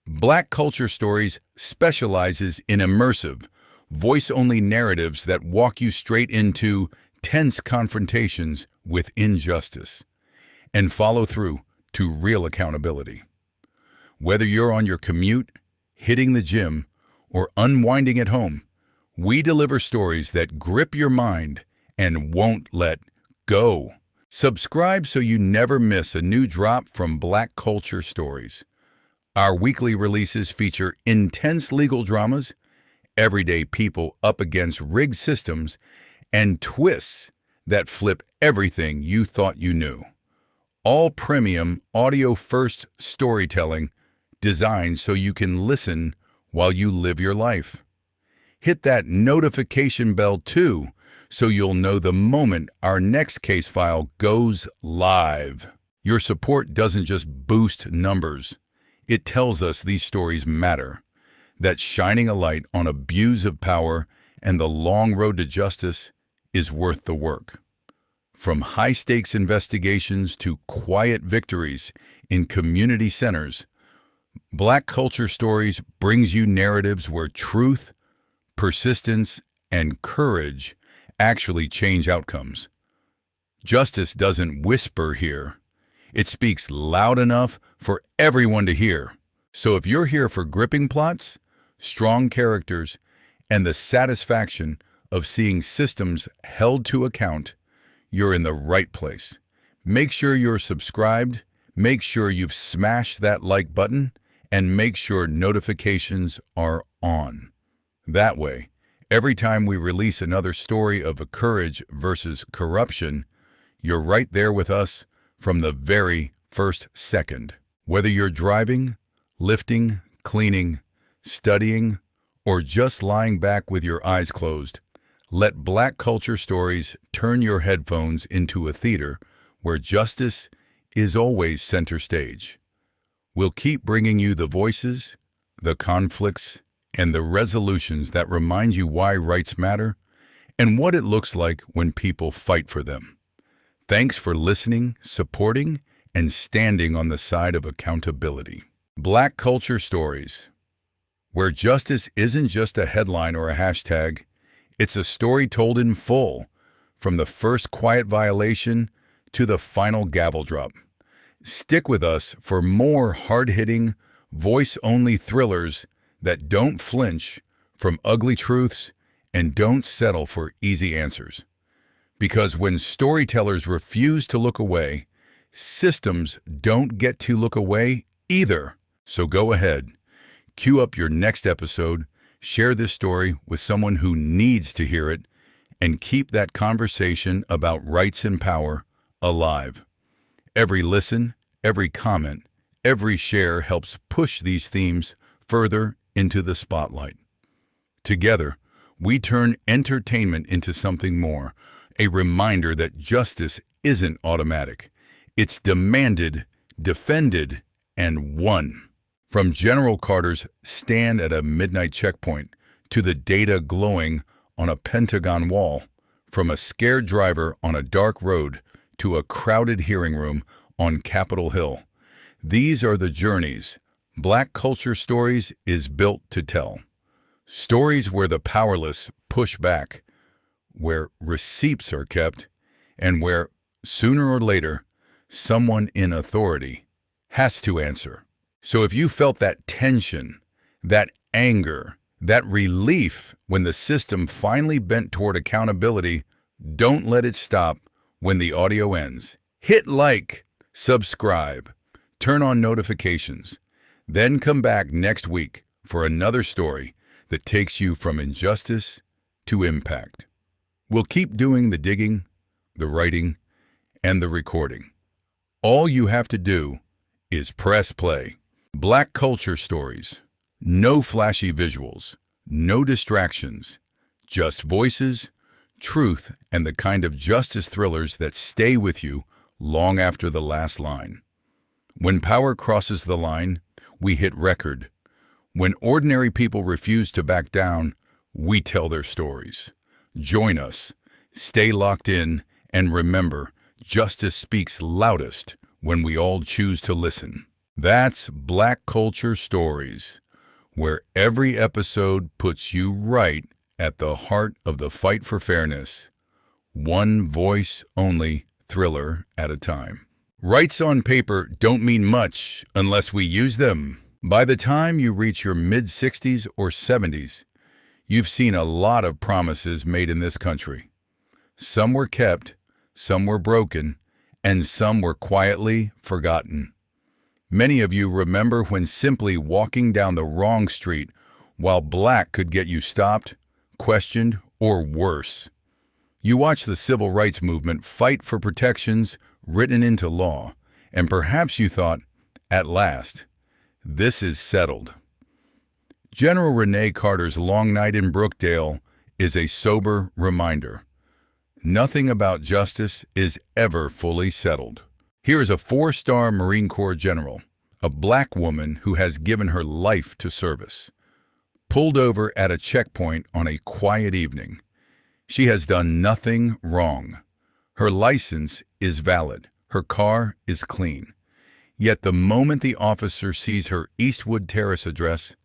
Black Culture Stories specializes in immersive, voice-only narratives that walk you straight into tense confrontations with injustice and follow through to real accountability. Whether you're on your commute, hitting the gym, or unwinding at home, we deliver stories that grip your mind and won't let go. Subscribe so you never miss a new drop from Black Culture Stories. Our weekly releases feature intense legal dramas, everyday people up against rigged systems, and twists that flip everything you thought you knew. All premium, audio-first storytelling designed so you can listen while you live your life. Hit that notification bell too, so you'll know the moment our next case file goes live. Your support doesn't just boost numbers. It tells us these stories matter, that shining a light on abuse of power and the long road to justice is worth the work. From high-stakes investigations to quiet victories in community centers, Black Culture Stories brings you narratives where truth, persistence, and courage actually change outcomes. Justice doesn't whisper here. It speaks loud enough for everyone to hear. So if you're here for gripping plots, strong characters, and the satisfaction of seeing systems held to account, you're in the right place. Make sure you're subscribed, make sure you've smashed that like button, and make sure notifications are on. That way, every time we release another story of courage versus corruption, you're right there with us from the very first second. Whether you're driving, lifting, cleaning, studying, or just lying back with your eyes closed, let Black Culture Stories turn your headphones into a theater where justice is always center stage. We'll keep bringing you the voices, the conflicts, and the resolutions that remind you why rights matter and what it looks like when people fight for them. Thanks for listening, supporting, and standing on the side of accountability. Black Culture Stories, where justice isn't just a headline or a hashtag, it's a story told in full, from the first quiet violation to the final gavel drop. Stick with us for more hard-hitting, voice-only thrillers that don't flinch from ugly truths And don't settle for easy answers. Because when storytellers refuse to look away, systems don't get to look away either. So go ahead, cue up your next episode, share this story with someone who needs to hear it, and keep that conversation about rights and power alive. Every listen, every comment, every share helps push these themes further into the spotlight. Together, we turn entertainment into something more, a reminder that justice isn't automatic. It's demanded, defended, and won. From General Carter's stand at a midnight checkpoint to the data glowing on a Pentagon wall, from a scared driver on a dark road to a crowded hearing room on Capitol Hill. These are the journeys Black Culture Stories is built to tell. Stories where the powerless push back, where receipts are kept, and where, sooner or later, someone in authority has to answer. So if you felt that tension, that anger, that relief when the system finally bent toward accountability, don't let it stop when the audio ends. Hit like, subscribe, turn on notifications, then come back next week for another story that takes you from injustice to impact. We'll keep doing the digging, the writing, and the recording. All you have to do is press play. Black Culture Stories. No flashy visuals, no distractions, just voices, truth, and the kind of justice thrillers that stay with you long after the last line. When power crosses the line, we hit record. When ordinary people refuse to back down, we tell their stories. Join us, stay locked in, and remember, justice speaks loudest when we all choose to listen. That's Black Culture Stories, where every episode puts you right at the heart of the fight for fairness. One voice only, thriller at a time. Rights on paper don't mean much unless we use them. By the time you reach your mid-60s or 70s, you've seen a lot of promises made in this country. Some were kept, some were broken, and some were quietly forgotten. Many of you remember when simply walking down the wrong street while black could get you stopped, questioned, or worse. You watched the civil rights movement fight for protections written into law, and perhaps you thought, at last, this is settled. General Renee Carter's long night in Brookdale is a sober reminder. Nothing about justice is ever fully settled. Here is a 4-star Marine Corps general, a black woman who has given her life to service, pulled over at a checkpoint on a quiet evening. She has done nothing wrong. Her license is valid. Her car is clean. Yet the moment the officer sees her Eastwood Terrace address,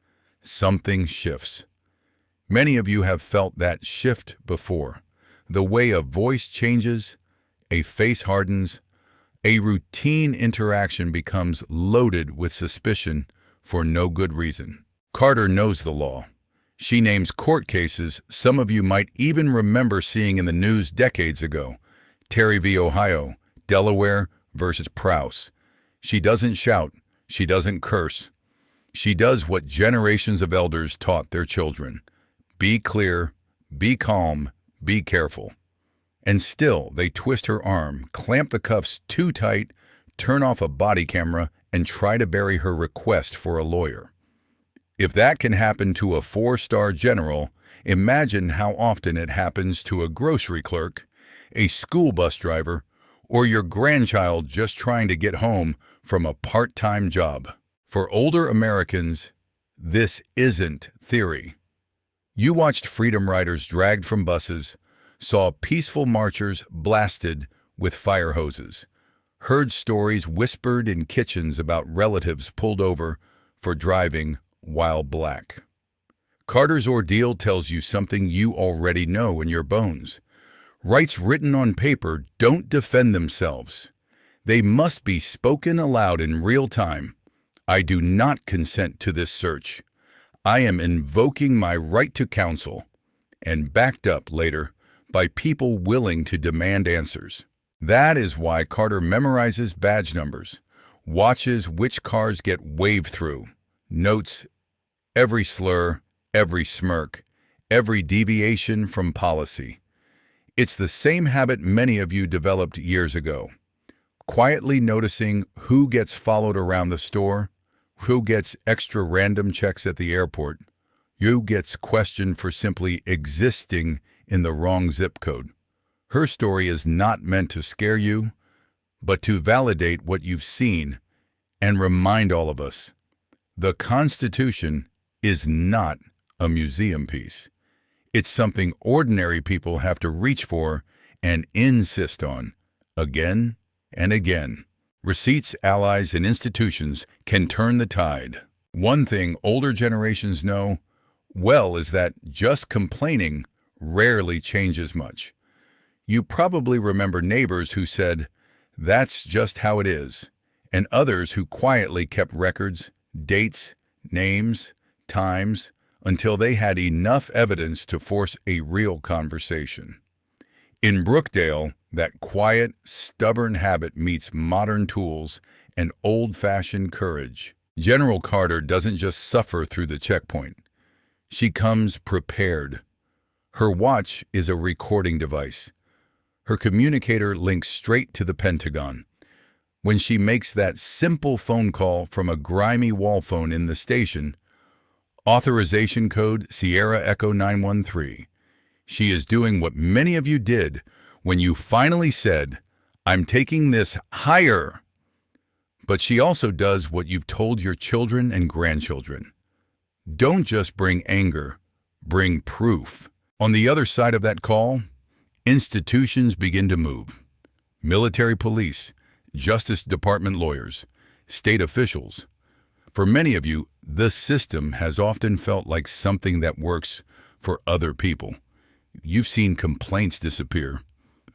something shifts. Many of you have felt that shift before. The way a voice changes, a face hardens, a routine interaction becomes loaded with suspicion for no good reason. Carter knows the law. She names court cases some of you might even remember seeing in the news decades ago. Terry v. Ohio, Delaware versus Prowse. She doesn't shout. She doesn't curse. She does what generations of elders taught their children. Be clear, be calm, be careful. And still, they twist her arm, clamp the cuffs too tight, turn off a body camera, and try to bury her request for a lawyer. If that can happen to a 4-star general, imagine how often it happens to a grocery clerk, a school bus driver, or your grandchild just trying to get home from a part-time job. For older Americans, this isn't theory. You watched freedom riders dragged from buses, saw peaceful marchers blasted with fire hoses, heard stories whispered in kitchens about relatives pulled over for driving while black. Carter's ordeal tells you something you already know in your bones. Rights written on paper don't defend themselves. They must be spoken aloud in real time. I do not consent to this search. I am invoking my right to counsel. and backed up later by people willing to demand answers. That is why Carter memorizes badge numbers, watches which cars get waved through, notes every slur, every smirk, every deviation from policy. It's the same habit many of you developed years ago, quietly noticing who gets followed around the store, who gets extra random checks at the airport, who gets questioned for simply existing in the wrong zip code. Her story is not meant to scare you, but to validate what you've seen and remind all of us, the Constitution is not a museum piece. It's something ordinary people have to reach for and insist on, again and again. Receipts, allies, and institutions can turn the tide. One thing older generations know well is that just complaining rarely changes much. You probably remember neighbors who said, "That's just how it is," and others who quietly kept records, dates, names, times, until they had enough evidence to force a real conversation. In Brookdale, that quiet, stubborn habit meets modern tools and old-fashioned courage. General Carter doesn't just suffer through the checkpoint. She comes prepared. Her watch is a recording device. Her communicator links straight to the Pentagon. When she makes that simple phone call from a grimy wall phone in the station, authorization code Sierra Echo 913, she is doing what many of you did when you finally said, "I'm taking this higher." But she also does what you've told your children and grandchildren. Don't just bring anger, bring proof. On the other side of that call, institutions begin to move. Military police, Justice Department lawyers, state officials. For many of you, the system has often felt like something that works for other people. You've seen complaints disappear,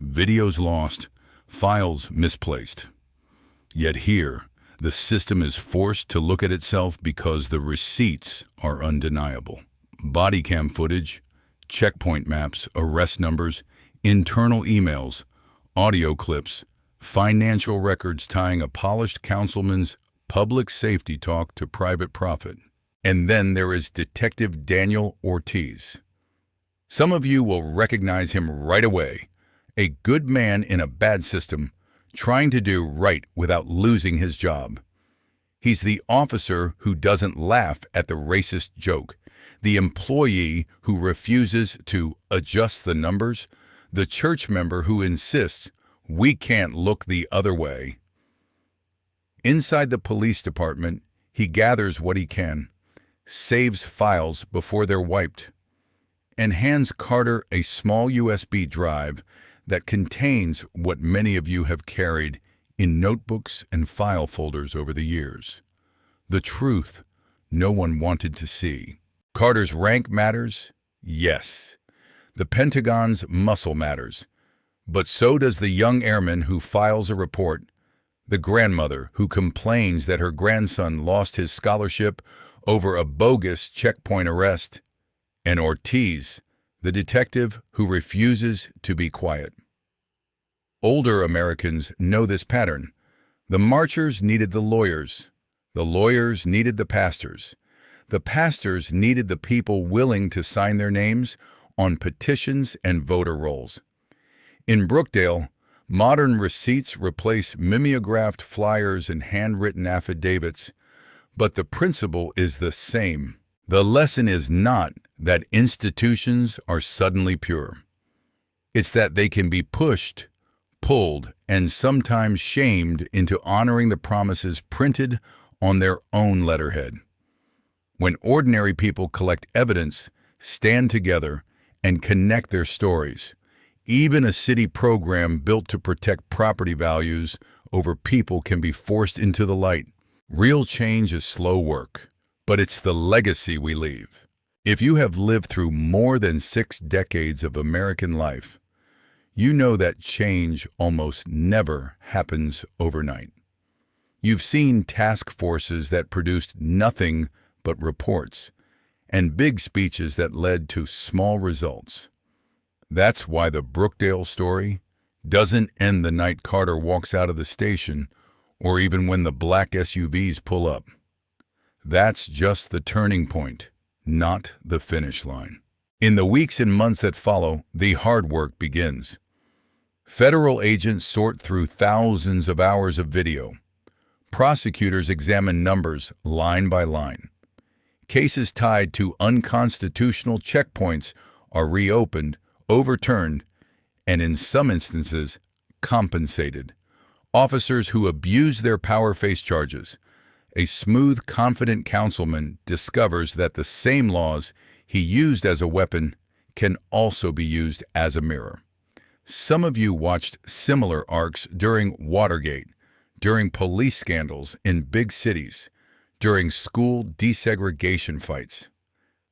videos lost, files misplaced. Yet here, the system is forced to look at itself because the receipts are undeniable. Body cam footage, checkpoint maps, arrest numbers, internal emails, audio clips, financial records tying a polished councilman's public safety talk to private profit. And then there is Detective Daniel Ortiz. Some of you will recognize him right away, a good man in a bad system, trying to do right without losing his job. He's the officer who doesn't laugh at the racist joke, the employee who refuses to adjust the numbers, the church member who insists we can't look the other way. Inside the police department, he gathers what he can, saves files before they're wiped, and hands Carter a small USB drive that contains what many of you have carried in notebooks and file folders over the years. The truth no one wanted to see. Carter's rank matters? Yes. The Pentagon's muscle matters. But so does the young airman who files a report, the grandmother who complains that her grandson lost his scholarship over a bogus checkpoint arrest, and Ortiz, the detective who refuses to be quiet. Older Americans know this pattern. The marchers needed the lawyers needed the pastors needed the people willing to sign their names on petitions and voter rolls. In Brookdale, modern receipts replace mimeographed flyers and handwritten affidavits, but the principle is the same. The lesson is not that institutions are suddenly pure. It's that they can be pushed, pulled, and sometimes shamed into honoring the promises printed on their own letterhead. When ordinary people collect evidence, stand together, and connect their stories, even a city program built to protect property values over people can be forced into the light. Real change is slow work, but it's the legacy we leave. If you have lived through more than 6 decades of American life, you know that change almost never happens overnight. You've seen task forces that produced nothing but reports, and big speeches that led to small results. That's why the Brookdale story doesn't end the night Carter walks out of the station or even when the black SUVs pull up. That's just the turning point, not the finish line. In the weeks and months that follow, the hard work begins. Federal agents sort through thousands of hours of video. Prosecutors examine numbers line by line. Cases tied to unconstitutional checkpoints are reopened, overturned, and in some instances, compensated. Officers who abuse their power face charges. A smooth, confident councilman discovers that the same laws he used as a weapon can also be used as a mirror. Some of you watched similar arcs during Watergate, during police scandals in big cities, during school desegregation fights.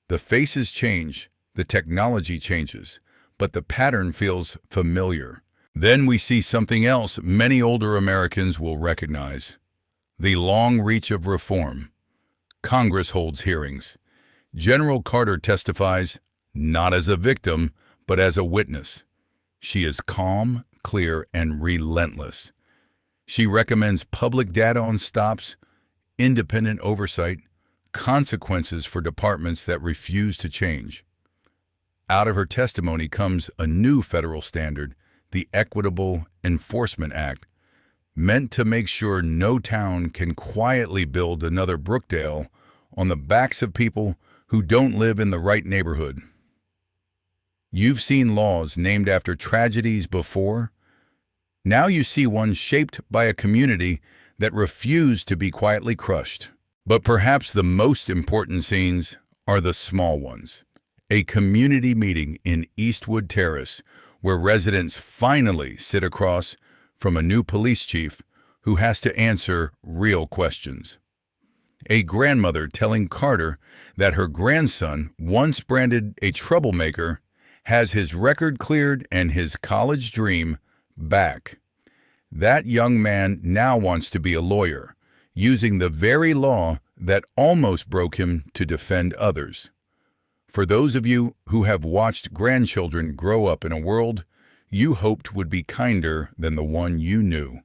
The faces change, the technology changes, but the pattern feels familiar. Then we see something else many older Americans will recognize: the long reach of reform. Congress holds hearings. General Carter testifies, not as a victim, but as a witness. She is calm, clear, and relentless. She recommends public data on stops, independent oversight, consequences for departments that refuse to change. Out of her testimony comes a new federal standard, the Equitable Enforcement Act, meant to make sure no town can quietly build another Brookdale on the backs of people who don't live in the right neighborhood. You've seen laws named after tragedies before. Now you see one shaped by a community that refused to be quietly crushed. But perhaps the most important scenes are the small ones. A community meeting in Eastwood Terrace where residents finally sit across from a new police chief who has to answer real questions. A grandmother telling Carter that her grandson, once branded a troublemaker, has his record cleared and his college dream back. That young man now wants to be a lawyer, using the very law that almost broke him to defend others. For those of you who have watched grandchildren grow up in a world you hoped would be kinder than the one you knew,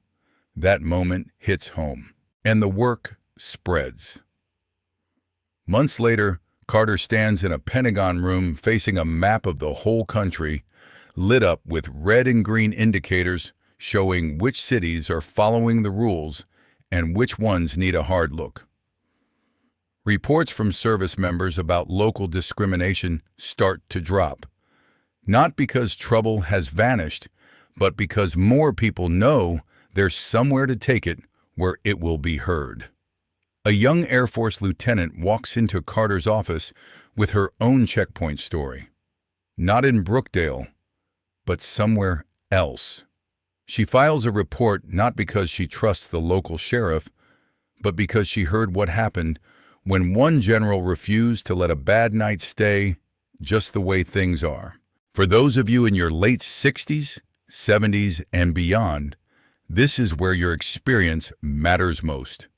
that moment hits home, and the work spreads. Months later, Carter stands in a Pentagon room facing a map of the whole country, lit up with red and green indicators showing which cities are following the rules and which ones need a hard look. Reports from service members about local discrimination start to drop, not because trouble has vanished, but because more people know there's somewhere to take it where it will be heard. A young Air Force lieutenant walks into Carter's office with her own checkpoint story. Not in Brookdale, but somewhere else. She files a report not because she trusts the local sheriff, but because she heard what happened when one general refused to let a bad night stay just the way things are. For those of you in your late 60s, 70s, and beyond, this is where your experience matters most.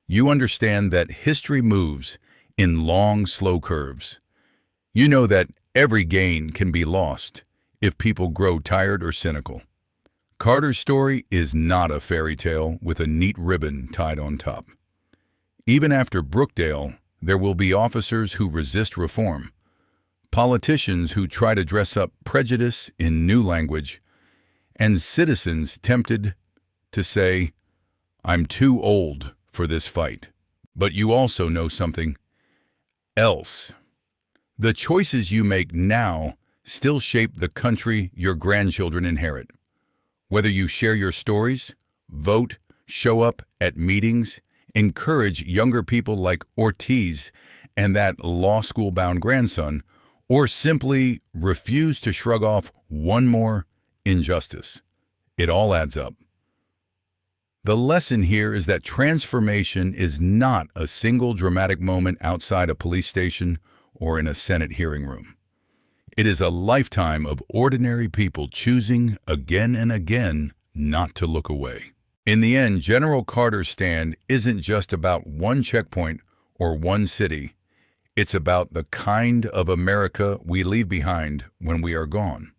You understand that history moves in long, slow curves. You know that every gain can be lost if people grow tired or cynical. Carter's story is not a fairy tale with a neat ribbon tied on top. Even after Brookdale, there will be officers who resist reform, politicians who try to dress up prejudice in new language, and citizens tempted to say, "I'm too old for this fight." But you also know something else. The choices you make now still shape the country your grandchildren inherit. Whether you share your stories, vote, show up at meetings, encourage younger people like Ortiz and that law school-bound grandson, or simply refuse to shrug off one more injustice, it all adds up. The lesson here is that transformation is not a single dramatic moment outside a police station or in a Senate hearing room. It is a lifetime of ordinary people choosing again and again not to look away. In the end, General Carter's stand isn't just about one checkpoint or one city. It's about the kind of America we leave behind when we are gone.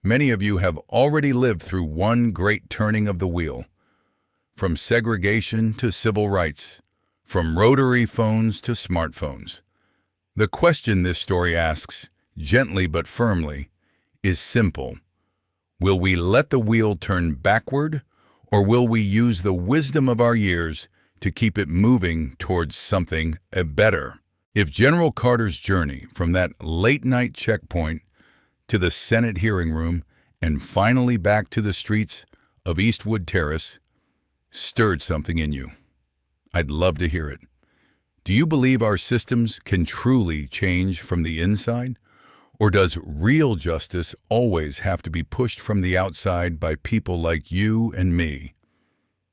Many of you have already lived through one great turning of the wheel. From segregation to civil rights, from rotary phones to smartphones. The question this story asks, gently but firmly, is simple. Will we let the wheel turn backward, or will we use the wisdom of our years to keep it moving towards something better? If General Carter's journey from that late-night checkpoint to the Senate hearing room and finally back to the streets of Eastwood Terrace stirred something in you, I'd love to hear it. Do you believe our systems can truly change from the inside? Or does real justice always have to be pushed from the outside by people like you and me?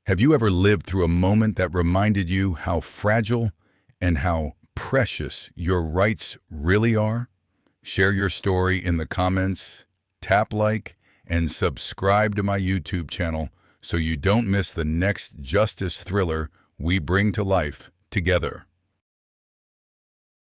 Have you ever lived through a moment that reminded you how fragile and how precious your rights really are? Share your story in the comments, tap like, and subscribe to my YouTube channel so you don't miss the next justice thriller we bring to life together.